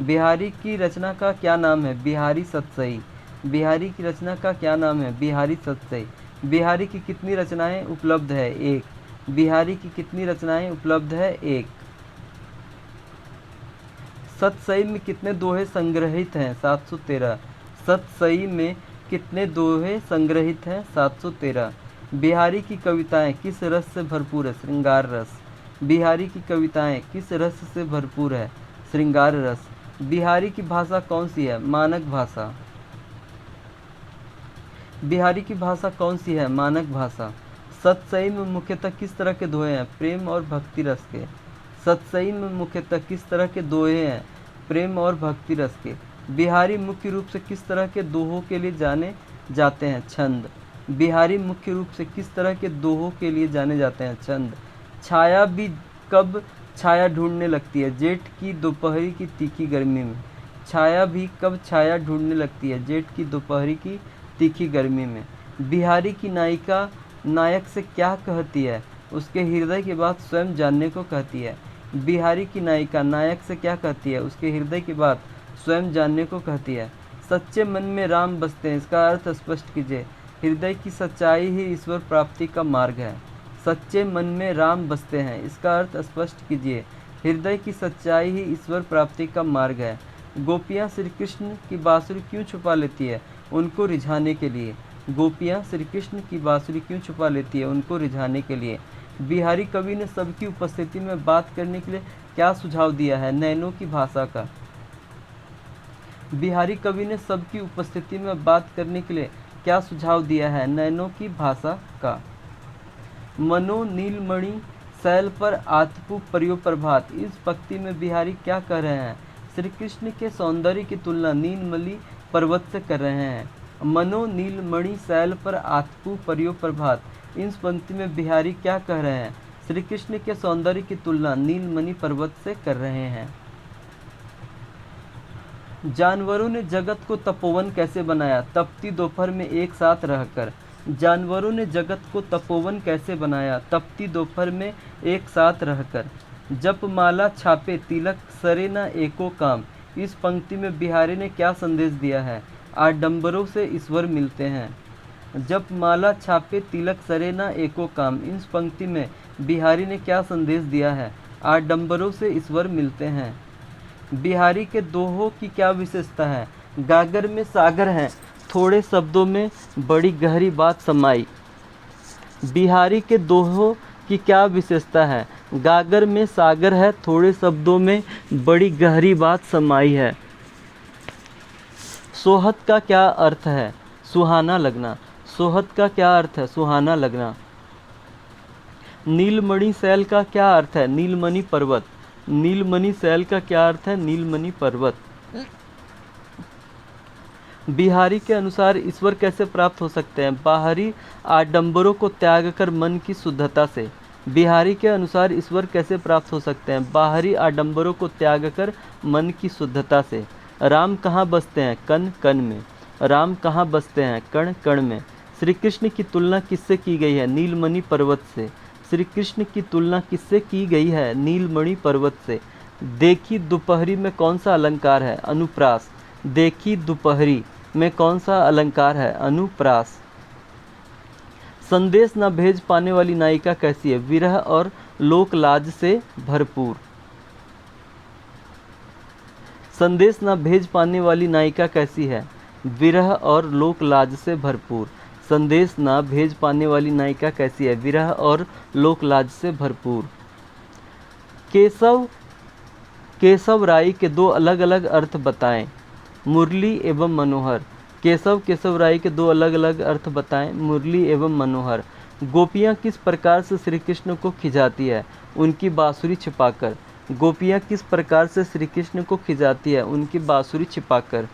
बिहारी की रचना का क्या नाम है? बिहारी सतसई। बिहारी की रचना का क्या नाम है? बिहारी सतसई। बिहारी की कितनी रचनाएं उपलब्ध है? एक। बिहारी की कितनी रचनाएं उपलब्ध है? एक। सतसई में कितने दोहे संग्रहित हैं? 713। सतसई में कितने दोहे संग्रहित हैं? 713। बिहारी की कविताएं किस रस से भरपूर है? श्रृंगार रस। बिहारी की कविताएं किस रस से भरपूर है? श्रृंगार रस। बिहारी की भाषा कौन सी है? मानक भाषा। बिहारी की भाषा कौन सी है? मानक भाषा। सतसई में मुख्यतः किस तरह के दोहे हैं? प्रेम और भक्ति रस के। सतसई में मुख्यतः किस तरह के दोहे हैं? प्रेम और भक्ति रस के। बिहारी मुख्य रूप से किस तरह के दोहों के लिए जाने जाते हैं? छंद। बिहारी मुख्य रूप से किस तरह के दोहों के लिए जाने जाते हैं? छंद। छाया भी कब छाया ढूंढने लगती है, जेठ की दोपहरी की तीखी गर्मी में। छाया भी कब छाया ढूंढने लगती है, जेठ की दोपहरी की तीखी गर्मी में। बिहारी की नायिका नायक से क्या कहती है, उसके हृदय की बात स्वयं जानने को कहती है। बिहारी की नायिका नायक से क्या कहती है, उसके हृदय की बात स्वयं जानने को कहती है। सच्चे मन में राम बसते हैं, इसका अर्थ स्पष्ट कीजिए। हृदय की सच्चाई ही ईश्वर प्राप्ति का मार्ग है। सच्चे मन में राम बसते हैं, इसका अर्थ स्पष्ट कीजिए। हृदय की सच्चाई ही ईश्वर प्राप्ति का मार्ग है। गोपियाँ श्री कृष्ण की बांसुरी क्यों छुपा लेती है, उनको रिझाने के लिए। गोपियाँ श्री कृष्ण की बांसुरी क्यों छुपा लेती है, उनको रिझाने के लिए। बिहारी कवि ने सबकी उपस्थिति में बात करने के लिए क्या सुझाव दिया है, नैनों की भाषा का। बिहारी कवि ने सबकी उपस्थिति में बात करने के लिए क्या सुझाव दिया है, नैनों की भाषा का। मनो नीलमणि शैल पर आतपु पर्यो प्रभात, इस पंक्ति में बिहारी क्या कह रहे हैं, श्री कृष्ण के सौंदर्य की तुलना नीलमणि पर्वत से कर रहे हैं। मनो नीलमणि शैल पर आतपु पर्यो प्रभात, इस पंक्ति में बिहारी क्या कह रहे हैं, श्री कृष्ण के सौंदर्य की तुलना नीलमणि पर्वत से कर रहे हैं। जानवरों ने जगत को तपोवन कैसे बनाया, तपती दोपहर में एक साथ रहकर। जानवरों ने जगत को तपोवन कैसे बनाया, तपती दोपहर में एक साथ रहकर। जप माला छापे तिलक सरे न एको काम, इस पंक्ति में बिहारी ने क्या संदेश दिया है, आडंबरों से ईश्वर मिलते हैं। जप माला छापे तिलक सरे न एको काम, इस पंक्ति में बिहारी ने क्या संदेश दिया है, आडंबरों से ईश्वर मिलते हैं। बिहारी के दोहों की क्या विशेषता है, गागर में सागर है, थोड़े शब्दों में बड़ी गहरी बात समाई। बिहारी के दोहों की क्या विशेषता है, गागर में सागर है, थोड़े शब्दों में बड़ी गहरी बात समाई है। सोहत का क्या अर्थ है, सुहाना लगना। सोहत का क्या अर्थ है, सुहाना लगना। नीलमणि शैल का क्या अर्थ है, नीलमणि पर्वत। नीलमणि शैल का क्या अर्थ है, नीलमणि पर्वत। बिहारी के अनुसार ईश्वर कैसे प्राप्त हो सकते हैं, बाहरी आडंबरों को त्याग कर मन की शुद्धता से। बिहारी के अनुसार ईश्वर कैसे प्राप्त हो सकते हैं, बाहरी आडंबरों को त्याग कर मन की शुद्धता से। राम कहाँ बसते हैं, कण कण में। राम कहाँ बसते हैं, कण कण में। श्री कृष्ण की तुलना किससे की गई है, नीलमणि पर्वत से। श्री कृष्ण की तुलना किससे की गई है, नीलमणि पर्वत से। देखी दोपहरी में कौन सा अलंकार है, अनुप्रास। देखी दोपहरी में कौन सा अलंकार है, अनुप्रास। संदेश न भेज पाने वाली नायिका कैसी है, विरह और लोक लाज से भरपूर। संदेश न भेज पाने वाली नायिका कैसी है, विरह और लोक लाज से भरपूर। संदेश न भेज पाने वाली नायिका कैसी है, विरह और लोक लाज से भरपूर। केशव राय के दो अलग अलग अर्थ बताएं, मुरली एवं मनोहर। केशव राय के दो अलग अलग अर्थ बताएं, मुरली एवं मनोहर। गोपियाँ किस प्रकार से श्री कृष्ण को खिंचाती है, उनकी बांसुरी छिपाकर। गोपियाँ किस प्रकार से श्री कृष्ण को खिंचाती है, उनकी बांसुरी छिपाकर।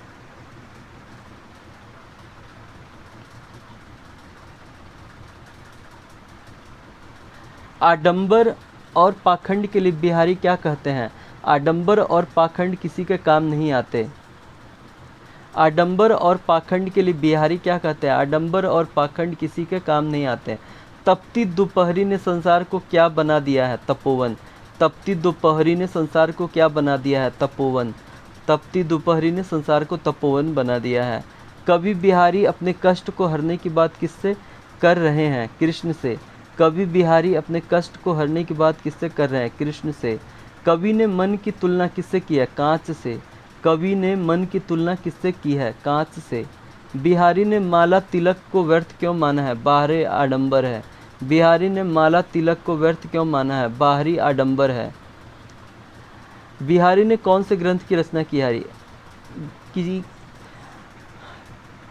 आडंबर और पाखंड के लिए बिहारी क्या कहते हैं, आडंबर और पाखंड किसी के काम नहीं आते। आडंबर और पाखंड के लिए बिहारी क्या कहते हैं, आडंबर और पाखंड किसी के काम नहीं आते। तपती दोपहरी ने संसार को क्या बना दिया है, तपोवन। तपती दोपहरी ने संसार को क्या बना दिया है, तपोवन। तपती दोपहरी ने संसार को तपोवन बना दिया है। कवि बिहारी अपने कष्ट को हरने की बात किससे कर रहे हैं, कृष्ण से। कवि बिहारी अपने कष्ट को हरने की बात किससे कर रहे हैं, कृष्ण से। कवि ने मन की तुलना किससे की है, कांच से। कवि ने मन की तुलना किससे की है, कांच से। बिहारी ने माला तिलक को व्यर्थ क्यों माना है, बाहरी आडंबर है। बिहारी ने माला तिलक को व्यर्थ क्यों माना है, बाहरी आडंबर है। बिहारी ने कौन से ग्रंथ की रचना की,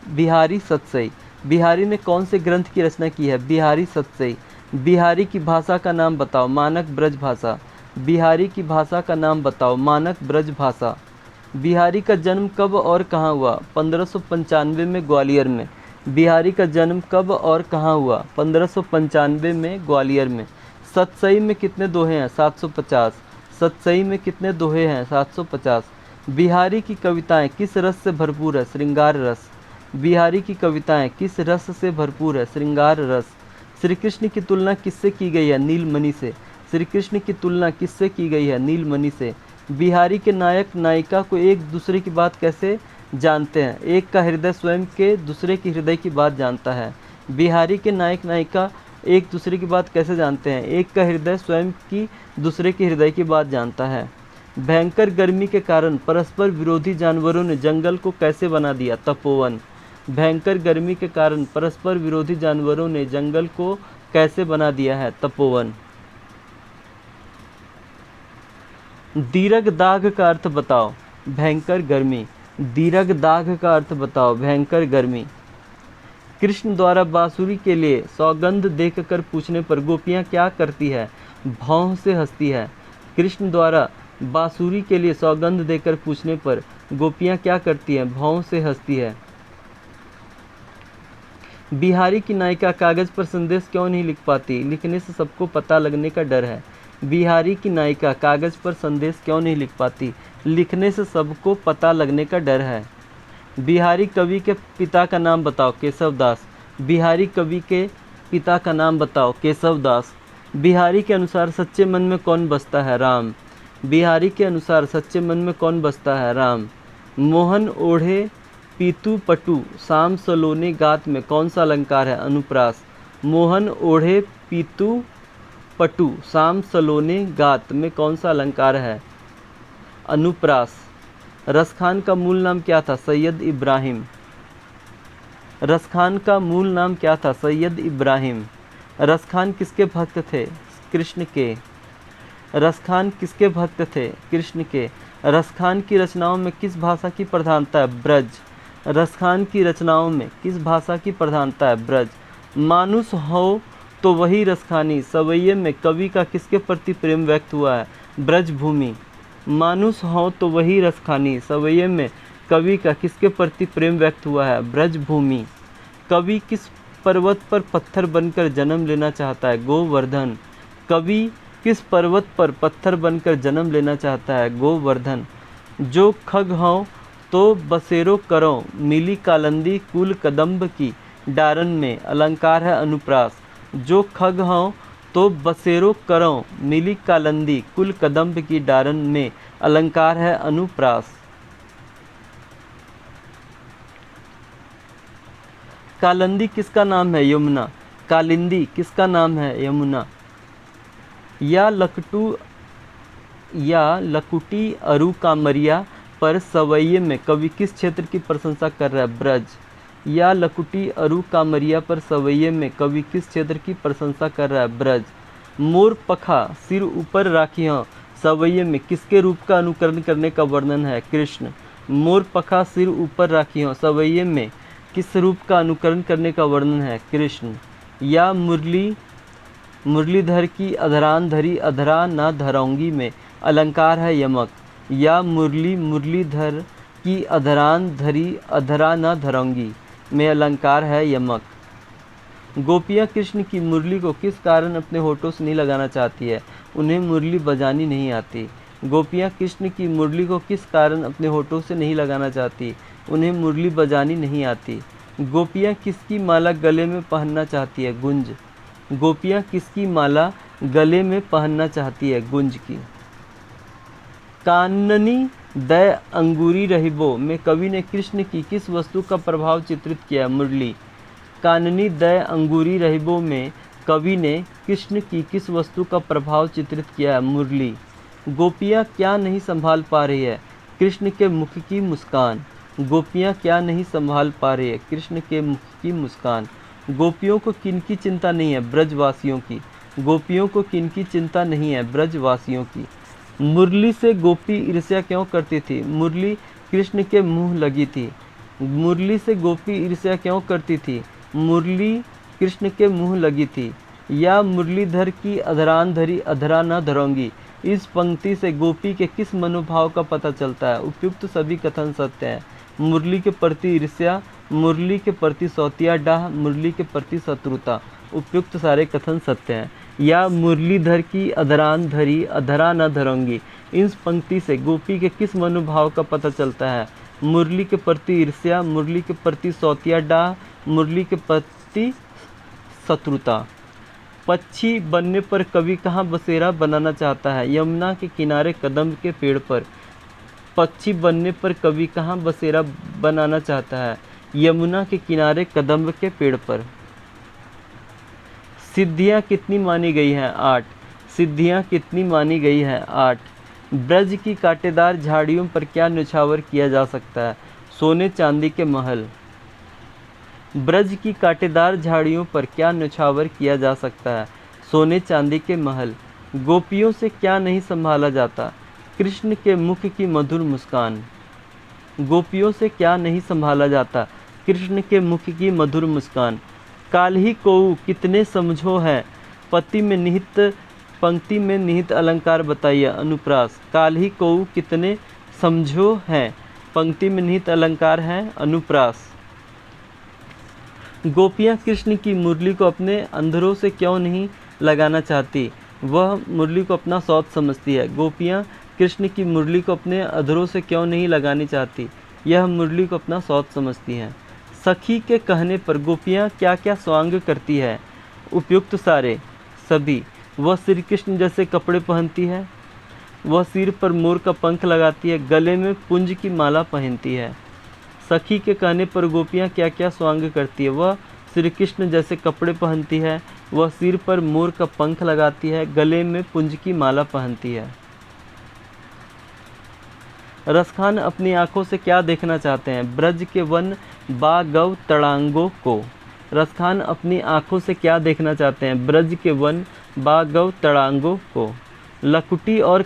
बिहारी सतसई। बिहारी ने कौन से ग्रंथ की रचना की है, बिहारी सतसई। बिहारी की भाषा का नाम बताओ, मानक ब्रज भाषा। बिहारी की भाषा का नाम बताओ, मानक ब्रज भाषा। बिहारी का जन्म कब और कहाँ हुआ, 1595 में ग्वालियर में। बिहारी का जन्म कब और कहाँ हुआ, 1595 में ग्वालियर में। सतसई में कितने दोहे हैं? 750। सतसई में कितने दोहे हैं? 750। बिहारी की कविताएं किस रस से भरपूर है? श्रृंगार रस। बिहारी की कविताएं किस रस से भरपूर है? श्रृंगार रस। श्री कृष्ण की तुलना किससे की गई है? नीलमणि से। श्री कृष्ण की तुलना किससे की गई है? नीलमणि से। बिहारी के नायक नायिका को एक दूसरे की बात कैसे जानते हैं? एक का हृदय स्वयं के दूसरे के हृदय की बात जानता है। बिहारी के नायक नायिका एक दूसरे की बात कैसे जानते हैं? एक का हृदय स्वयं की दूसरे के हृदय की बात जानता है। भयंकर गर्मी के कारण परस्पर विरोधी जानवरों ने जंगल को कैसे बना दिया? तपोवन। भयंकर गर्मी के कारण परस्पर विरोधी जानवरों ने जंगल को कैसे बना दिया है? तपोवन। दीर्घ दाग का अर्थ बताओ? भयंकर गर्मी। दीर्घ दाग का अर्थ बताओ? भयंकर गर्मी। कृष्ण द्वारा बांसुरी के लिए सौगंध देखकर पूछने पर गोपियाँ क्या करती है? भौं से हंसती है। कृष्ण द्वारा बांसुरी के लिए सौगंध देकर पूछने पर गोपियाँ क्या करती हैं? भौं से हंसती है। बिहारी की नायिका कागज पर संदेश क्यों नहीं लिख पाती? लिखने से सबको पता लगने का डर है। बिहारी की नायिका कागज पर संदेश क्यों नहीं लिख पाती? लिखने से सबको पता लगने का डर है। बिहारी कवि के पिता का नाम बताओ? केशव दास। बिहारी कवि के पिता का नाम बताओ? केशव दास। बिहारी के अनुसार सच्चे मन में कौन बसता है? राम। बिहारी के अनुसार सच्चे मन में कौन बसता है? राम। मोहन ओढ़े पीतू पटु शाम सलोने गात में कौन सा अलंकार है? अनुप्रास। मोहन ओढ़े पीतू पटु शाम सलोने गात में कौन सा अलंकार है? अनुप्रास। रसखान का मूल नाम क्या था? सैयद इब्राहिम। रसखान का मूल नाम क्या था? सैयद इब्राहिम। रसखान किसके भक्त थे? कृष्ण के। रसखान किसके भक्त थे? कृष्ण के। रसखान की रचनाओं में किस भाषा की प्रधानता है? ब्रज। रसखान की रचनाओं में किस भाषा की प्रधानता है? ब्रज। मानुष हो तो वही रसखानी सवैये में कवि का किसके प्रति प्रेम व्यक्त हुआ है? ब्रजभूमि। मानुष हो तो वही रसखानी सवैये में कवि का किसके प्रति प्रेम व्यक्त हुआ है? ब्रजभूमि। कवि किस पर्वत पर पत्थर बनकर जन्म लेना चाहता है? गोवर्धन। कवि किस पर्वत पर पत्थर बनकर जन्म लेना चाहता है? गोवर्धन। जो खग हों तो बसेरो करो मिली कालंदी कुल कदम्ब की डारन में अलंकार है? अनुप्रास। जो खग हों तो बसेरो करो मिली कालंदी कुल कदम्ब की डारन में अलंकार है? अनुप्रास। कालिंदी किसका नाम है? यमुना। कालिंदी किसका नाम है? यमुना। या लकुटी अरु कामरिया पर सवैये में कवि किस क्षेत्र की प्रशंसा कर रहा है? ब्रज। या लकुटी अरु कामरिया पर सवैये में कवि किस क्षेत्र की प्रशंसा कर रहा है? ब्रज। मोर पखा सिर ऊपर राखियों सवैये में किसके रूप का अनुकरण करने का वर्णन है? कृष्ण। मोर पखा सिर ऊपर राखियों सवैये में किस रूप का अनुकरण करने का वर्णन है? कृष्ण। या मुरलीधर की अधरान धरी अधरा न धरौंगी में अलंकार है? यमक। या मुरलीधर की अधरान धरी अधरा न धरौंगी में अलंकार है? यमक। गोपियाँ कृष्ण की मुरली को किस कारण अपने होठों से नहीं लगाना चाहती है? उन्हें मुरली बजानी नहीं आती। गोपियाँ कृष्ण की मुरली को किस कारण अपने होठों से नहीं लगाना चाहती? उन्हें मुरली बजानी नहीं आती। गोपियाँ किसकी माला गले में पहनना चाहती है? गुंज। गोपियाँ किसकी माला गले में पहनना चाहती है? गुंज की। काननी दय अंगूरी रहिबो में कवि ने कृष्ण की किस वस्तु का प्रभाव चित्रित किया? मुरली। काननी दय अंगूरी रहिबो में कवि ने कृष्ण की किस वस्तु का प्रभाव चित्रित किया है? मुरली। गोपियाँ क्या नहीं संभाल पा रही है? कृष्ण के मुख की मुस्कान। गोपियाँ क्या नहीं संभाल पा रही है? कृष्ण के मुख की मुस्कान। गोपियों को किनकी चिंता नहीं है? ब्रजवासियों की। गोपियों को किनकी चिंता नहीं है? ब्रजवासियों की। मुरली से गोपी ईर्ष्या क्यों करती थी? मुरली कृष्ण के मुँह लगी थी। मुरली से गोपी ईर्ष्या क्यों करती थी? मुरली कृष्ण के मुँह लगी थी। या मुरलीधर की अधरान धरी अधरा न धरौंगी, इस पंक्ति से गोपी के किस मनोभाव का पता चलता है? उपयुक्त सभी कथन सत्य हैं। मुरली के प्रति ईर्ष्या, मुरली के प्रति सौतिया डाह, मुरली के प्रति शत्रुता। उपयुक्त सारे कथन सत्य हैं। या मुरलीधर की अधरान धरी, अधरा न धरूंगी। इस पंक्ति से गोपी के किस मनोभाव का पता चलता है? मुरली के प्रति ईर्ष्या, मुरली के प्रति सौतिया डाह, मुरली के प्रति शत्रुता। पक्षी बनने पर कवि कहाँ बसेरा बनाना चाहता है? यमुना के किनारे कदम्ब के पेड़ पर। पक्षी बनने पर कवि कहाँ बसेरा बनाना चाहता है? यमुना के किनारे कदम्ब के पेड़ पर। सिद्धियाँ कितनी मानी गई हैं? 8। सिद्धियाँ कितनी मानी गई हैं? 8। ब्रज की कांटेदार झाड़ियों पर क्या न्यौछावर किया जा सकता है? सोने चांदी के महल। ब्रज की कांटेदार झाड़ियों पर क्या न्यौछावर किया जा सकता है? सोने चांदी के महल। गोपियों से क्या नहीं संभाला जाता? कृष्ण के मुख की मधुर मुस्कान। गोपियों से क्या नहीं संभाला जाता? कृष्ण के मुख की मधुर मुस्कान। काल्हि कोउ कितने समझो है? पति में निहित पंक्ति में निहित अलंकार बताइए। अनुप्रास। काल्हि कोउ कितने समझो है? पंक्ति में निहित अलंकार है अनुप्रास। गोपियाँ कृष्ण की मुरली को अपने अंधरों से क्यों नहीं लगाना चाहती? वह मुरली को अपना सौत समझती है। गोपियाँ कृष्ण की मुरली को अपने अधरों से क्यों नहीं लगानी चाहती? यह मुरली को अपना सौत समझती हैं। सखी के कहने पर गोपियाँ क्या क्या स्वांग करती है? उपयुक्त सारे सभी। वह श्री कृष्ण जैसे कपड़े पहनती है, वह सिर पर मोर का पंख लगाती है, गले में पुंज की माला पहनती है। सखी के कहने पर गोपियाँ क्या क्या स्वांग करती है? वह श्री कृष्ण जैसे कपड़े पहनती है, वह सिर पर मोर का पंख लगाती है, गले में पुंज की माला पहनती है। रसखान अपनी आंखों से क्या देखना चाहते हैं? ब्रज के वन बागव तड़ांगों को। रसखान अपनी आंखों से क्या देखना चाहते हैं? ब्रज के वन बागव तड़ांगों को। लकुटी और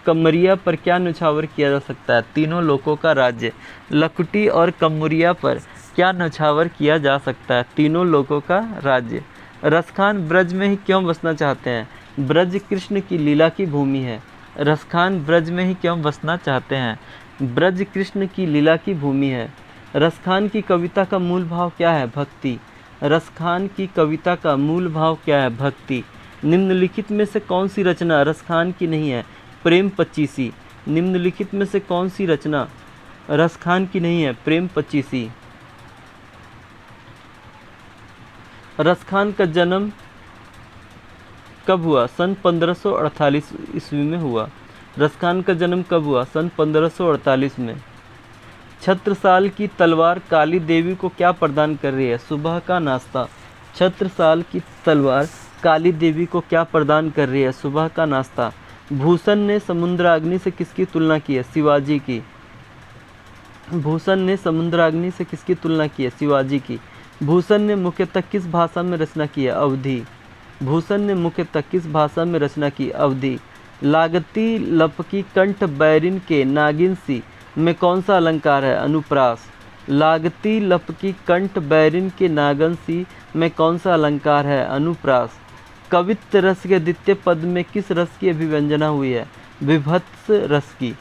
कमरिया पर क्या न्यौछावर किया जा सकता है? तीनों लोकों का राज्य। लकुटी और कमरिया पर क्या न्यौछावर किया जा सकता है? तीनों लोकों का राज्य। रसखान ब्रज में ही क्यों बसना चाहते हैं? ब्रज कृष्ण की लीला की भूमि है। रसखान ब्रज में ही क्यों बसना चाहते हैं? ब्रज कृष्ण की लीला की भूमि है। रसखान की कविता का मूल भाव क्या है? भक्ति। रसखान की कविता का मूल भाव क्या है? भक्ति। निम्नलिखित में से कौन सी रचना रसखान की नहीं है? प्रेम पच्चीसी। निम्नलिखित में से कौन सी रचना रसखान की नहीं है? प्रेम पच्चीसी। रसखान का जन्म कब हुआ? सन 1548 ईस्वी में हुआ। रसखान का जन्म कब हुआ? सन 1548 में। छत्रसाल की तलवार काली देवी को क्या प्रदान कर रही है? सुबह का नाश्ता। छत्रसाल की तलवार काली देवी को क्या प्रदान कर रही है? सुबह का नाश्ता। भूषण ने समुद्राग्नि से किसकी तुलना की है? शिवाजी की। भूषण ने समुद्राग्नि से किसकी तुलना की है? शिवाजी की। भूषण ने मुख्यतः किस भाषा में रचना की है? अवधी। भूषण ने मुख्यतः किस भाषा में रचना की? अवधी। लागती लपकी कंठ बैरिन के नागिन सी में कौन सा अलंकार है? अनुप्रास। लागती लपकी कंठ बैरिन के नागन सी में कौन सा अलंकार है? अनुप्रास। कवित्व रस के द्वितीय पद में किस रस की अभिव्यंजना हुई है? विभत्स रस की।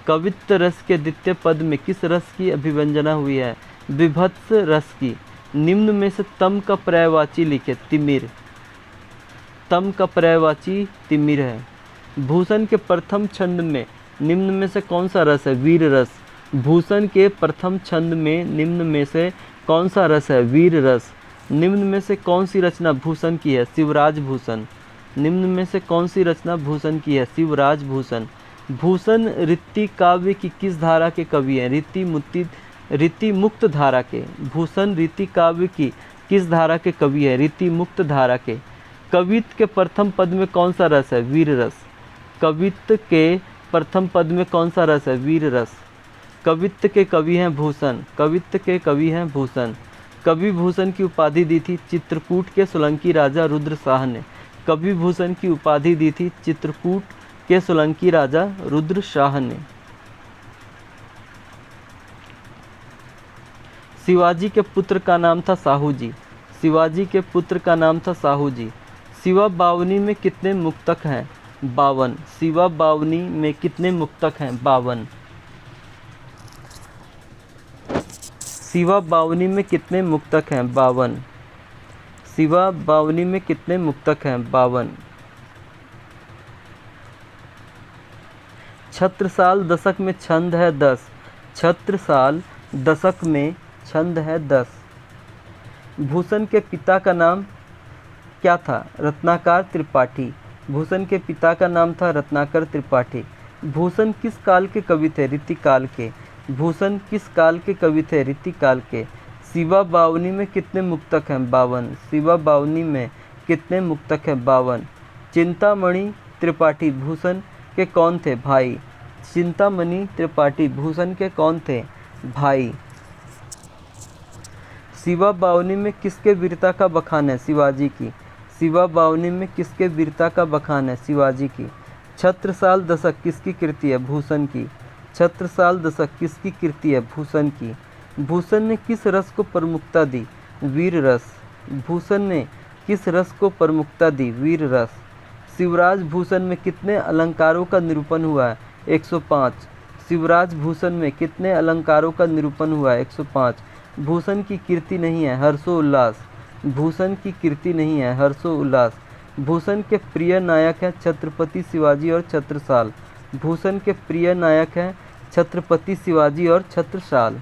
कवित्व रस के द्वितीय पद में किस रस की अभिव्यंजना हुई है? विभत्स रस की। निम्न में से तम का पर्यायवाची लिखे। तिमिर। तम का पर्यायवाची तिमिर है। भूषण के प्रथम छंद में निम्न में से कौन सा रस है? वीर रस। भूषण के प्रथम छंद में निम्न में से कौन सा रस है? वीर रस। निम्न में से कौन सी रचना भूषण की है? शिवराज भूषण। निम्न में से कौन सी रचना भूषण की है? शिवराज भूषण। भूषण रीति काव्य की किस धारा के कवि हैं? रीति मुक्त धारा के। भूषण रीति काव्य की किस धारा के कवि है? रीति मुक्त धारा के। कवित्व के प्रथम पद में कौन सा रस है? वीर रस। कवित्व के प्रथम पद में कौन सा रस है? वीर रस। कवित्व के कवि हैं भूषण। कवित्व के कवि हैं भूषण। कवि भूषण की उपाधि दी थी चित्रकूट के सोलंकी राजा रुद्र शाह ने। कवि भूषण की उपाधि दी थी चित्रकूट के सोलंकी राजा रुद्र शाह ने। शिवाजी के पुत्र का नाम था साहू जी। शिवाजी के पुत्र का नाम था साहू जी। शिवा बावनी में कितने मुक्तक हैं? 52। शिवा बावनी में कितने मुक्तक हैं? 52। शिवा बावनी में कितने मुक्तक हैं? 52। शिवा बावनी में कितने मुक्तक हैं? 52। छत्रसाल दशक में छंद है 10। छत्रसाल दशक में छंद है 10। भूषण के पिता का नाम क्या था? रत्नाकर त्रिपाठी। भूषण के पिता का नाम था रत्नाकर त्रिपाठी। भूषण किस काल के कवि थे? रीतिकाल के। भूषण किस काल के कवि थे? रीतिकाल के। शिवा बावनी में कितने मुक्तक हैं? 52। शिवा बावनी में कितने मुक्तक हैं? 52। चिंतामणि त्रिपाठी भूषण के कौन थे? भाई। चिंतामणि त्रिपाठी भूषण के कौन थे? भाई। शिवा बावनी में किसके वीरता का बखान है? शिवाजी की। शिवा बावनी में किसके वीरता का बखान है? शिवाजी की। छत्रसाल दशक किसकी कृति है? भूषण की। छत्रसाल दशक किसकी कृति है? भूषण की। भूषण ने किस रस को प्रमुखता दी? वीर रस। भूषण ने किस रस को प्रमुखता दी? वीर रस। शिवराज भूषण में कितने अलंकारों का निरूपण हुआ है? 105। शिवराज भूषण में कितने अलंकारों का निरूपण हुआ है? 105। भूषण की कीर्ति नहीं है हर्षोल्लास। भूषण की कीर्ति नहीं है हर्षोल्लास। भूषण के प्रिय नायक हैं छत्रपति शिवाजी और छत्रसाल। भूषण के प्रिय नायक हैं छत्रपति शिवाजी और छत्रसाल।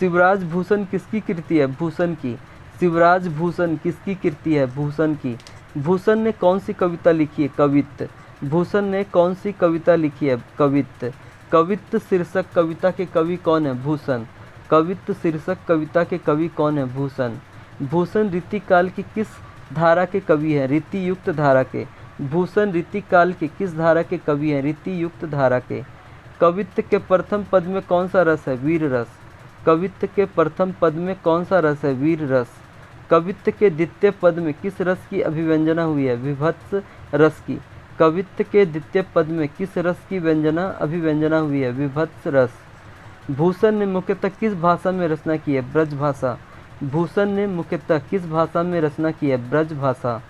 शिवराज भूषण किसकी कृति है? भूषण की। शिवराज भूषण किसकी कृति है? भूषण की। भूषण ने कौन सी कविता लिखी है? कवित्त। भूषण ने कौन सी कविता लिखी है? कवित्त। कवित्त शीर्षक कविता के कवि कौन है? भूषण। कवित्त शीर्षक कविता के कवि कौन है? भूषण। भूषण रीतिकाल की किस धारा के कवि हैं? रीति युक्त धारा के। भूषण रीतिकाल के किस धारा के कवि हैं? रीति युक्त धारा के। कवित्त के प्रथम पद में कौन सा रस है? वीर रस। कवित्त के प्रथम पद में कौन सा रस है? वीर रस। कवित्त के द्वितीय पद में किस रस की अभिव्यंजना हुई है? विभत्स रस की। कवित्त के द्वितीय पद में किस रस की अभिव्यंजना हुई है? विभत्स रस। भूषण ने मुख्यतः किस भाषा में रचना की है? ब्रज भाषा। भूषण ने मुख्यतः किस भाषा में रचना की है? ब्रज भाषा।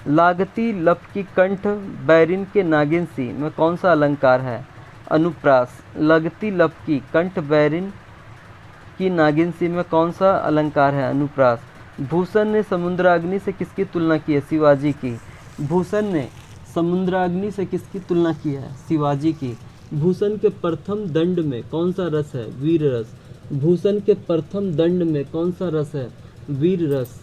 लागती लपकी कंठ बैरिन के नागिनसी में कौन सा अलंकार है? अनुप्रास। लगती लपकी कंठ बैरिन की नागिनसी में कौन सा अलंकार है? अनुप्रास। भूषण ने समुद्राग्नि से किसकी तुलना की है? शिवाजी की। भूषण ने समुद्राग्नि से किसकी तुलना की है? शिवाजी की। भूषण के प्रथम दंड में कौन सा रस है? वीर रस। भूषण के प्रथम दंड में कौन सा रस है? वीर रस।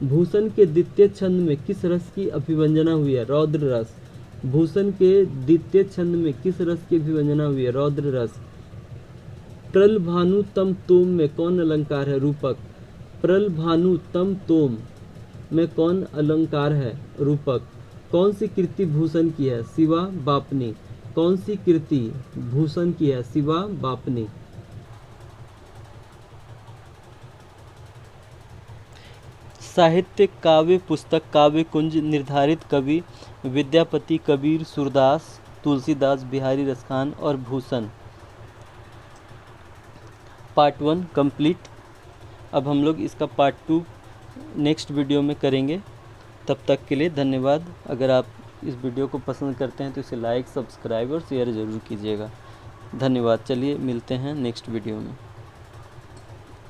भूषण के द्वितीय छंद में किस रस की अभिव्यंजना हुई है? रौद्र रस। भूषण के द्वितीय छंद में किस रस की अभिव्यंजना हुई है? रौद्र रस। प्रलभानु तम तोम में कौन अलंकार है? रूपक। प्रलभानु तम तोम में कौन अलंकार है? रूपक। कौन सी कृति भूषण की है? शिवा बापनी। कौन सी कृति भूषण की है? शिवा बापनी। साहित्य काव्य पुस्तक काव्य कुंज निर्धारित कवि विद्यापति, कबीर, सूरदास, तुलसीदास, बिहारी रसखान और भूषण। Part 1 complete. अब हम लोग इसका पार्ट 2 नेक्स्ट वीडियो में करेंगे। तब तक के लिए धन्यवाद। अगर आप इस वीडियो को पसंद करते हैं तो इसे लाइक, सब्सक्राइब और शेयर ज़रूर कीजिएगा। धन्यवाद। चलिए मिलते हैं नेक्स्ट वीडियो में।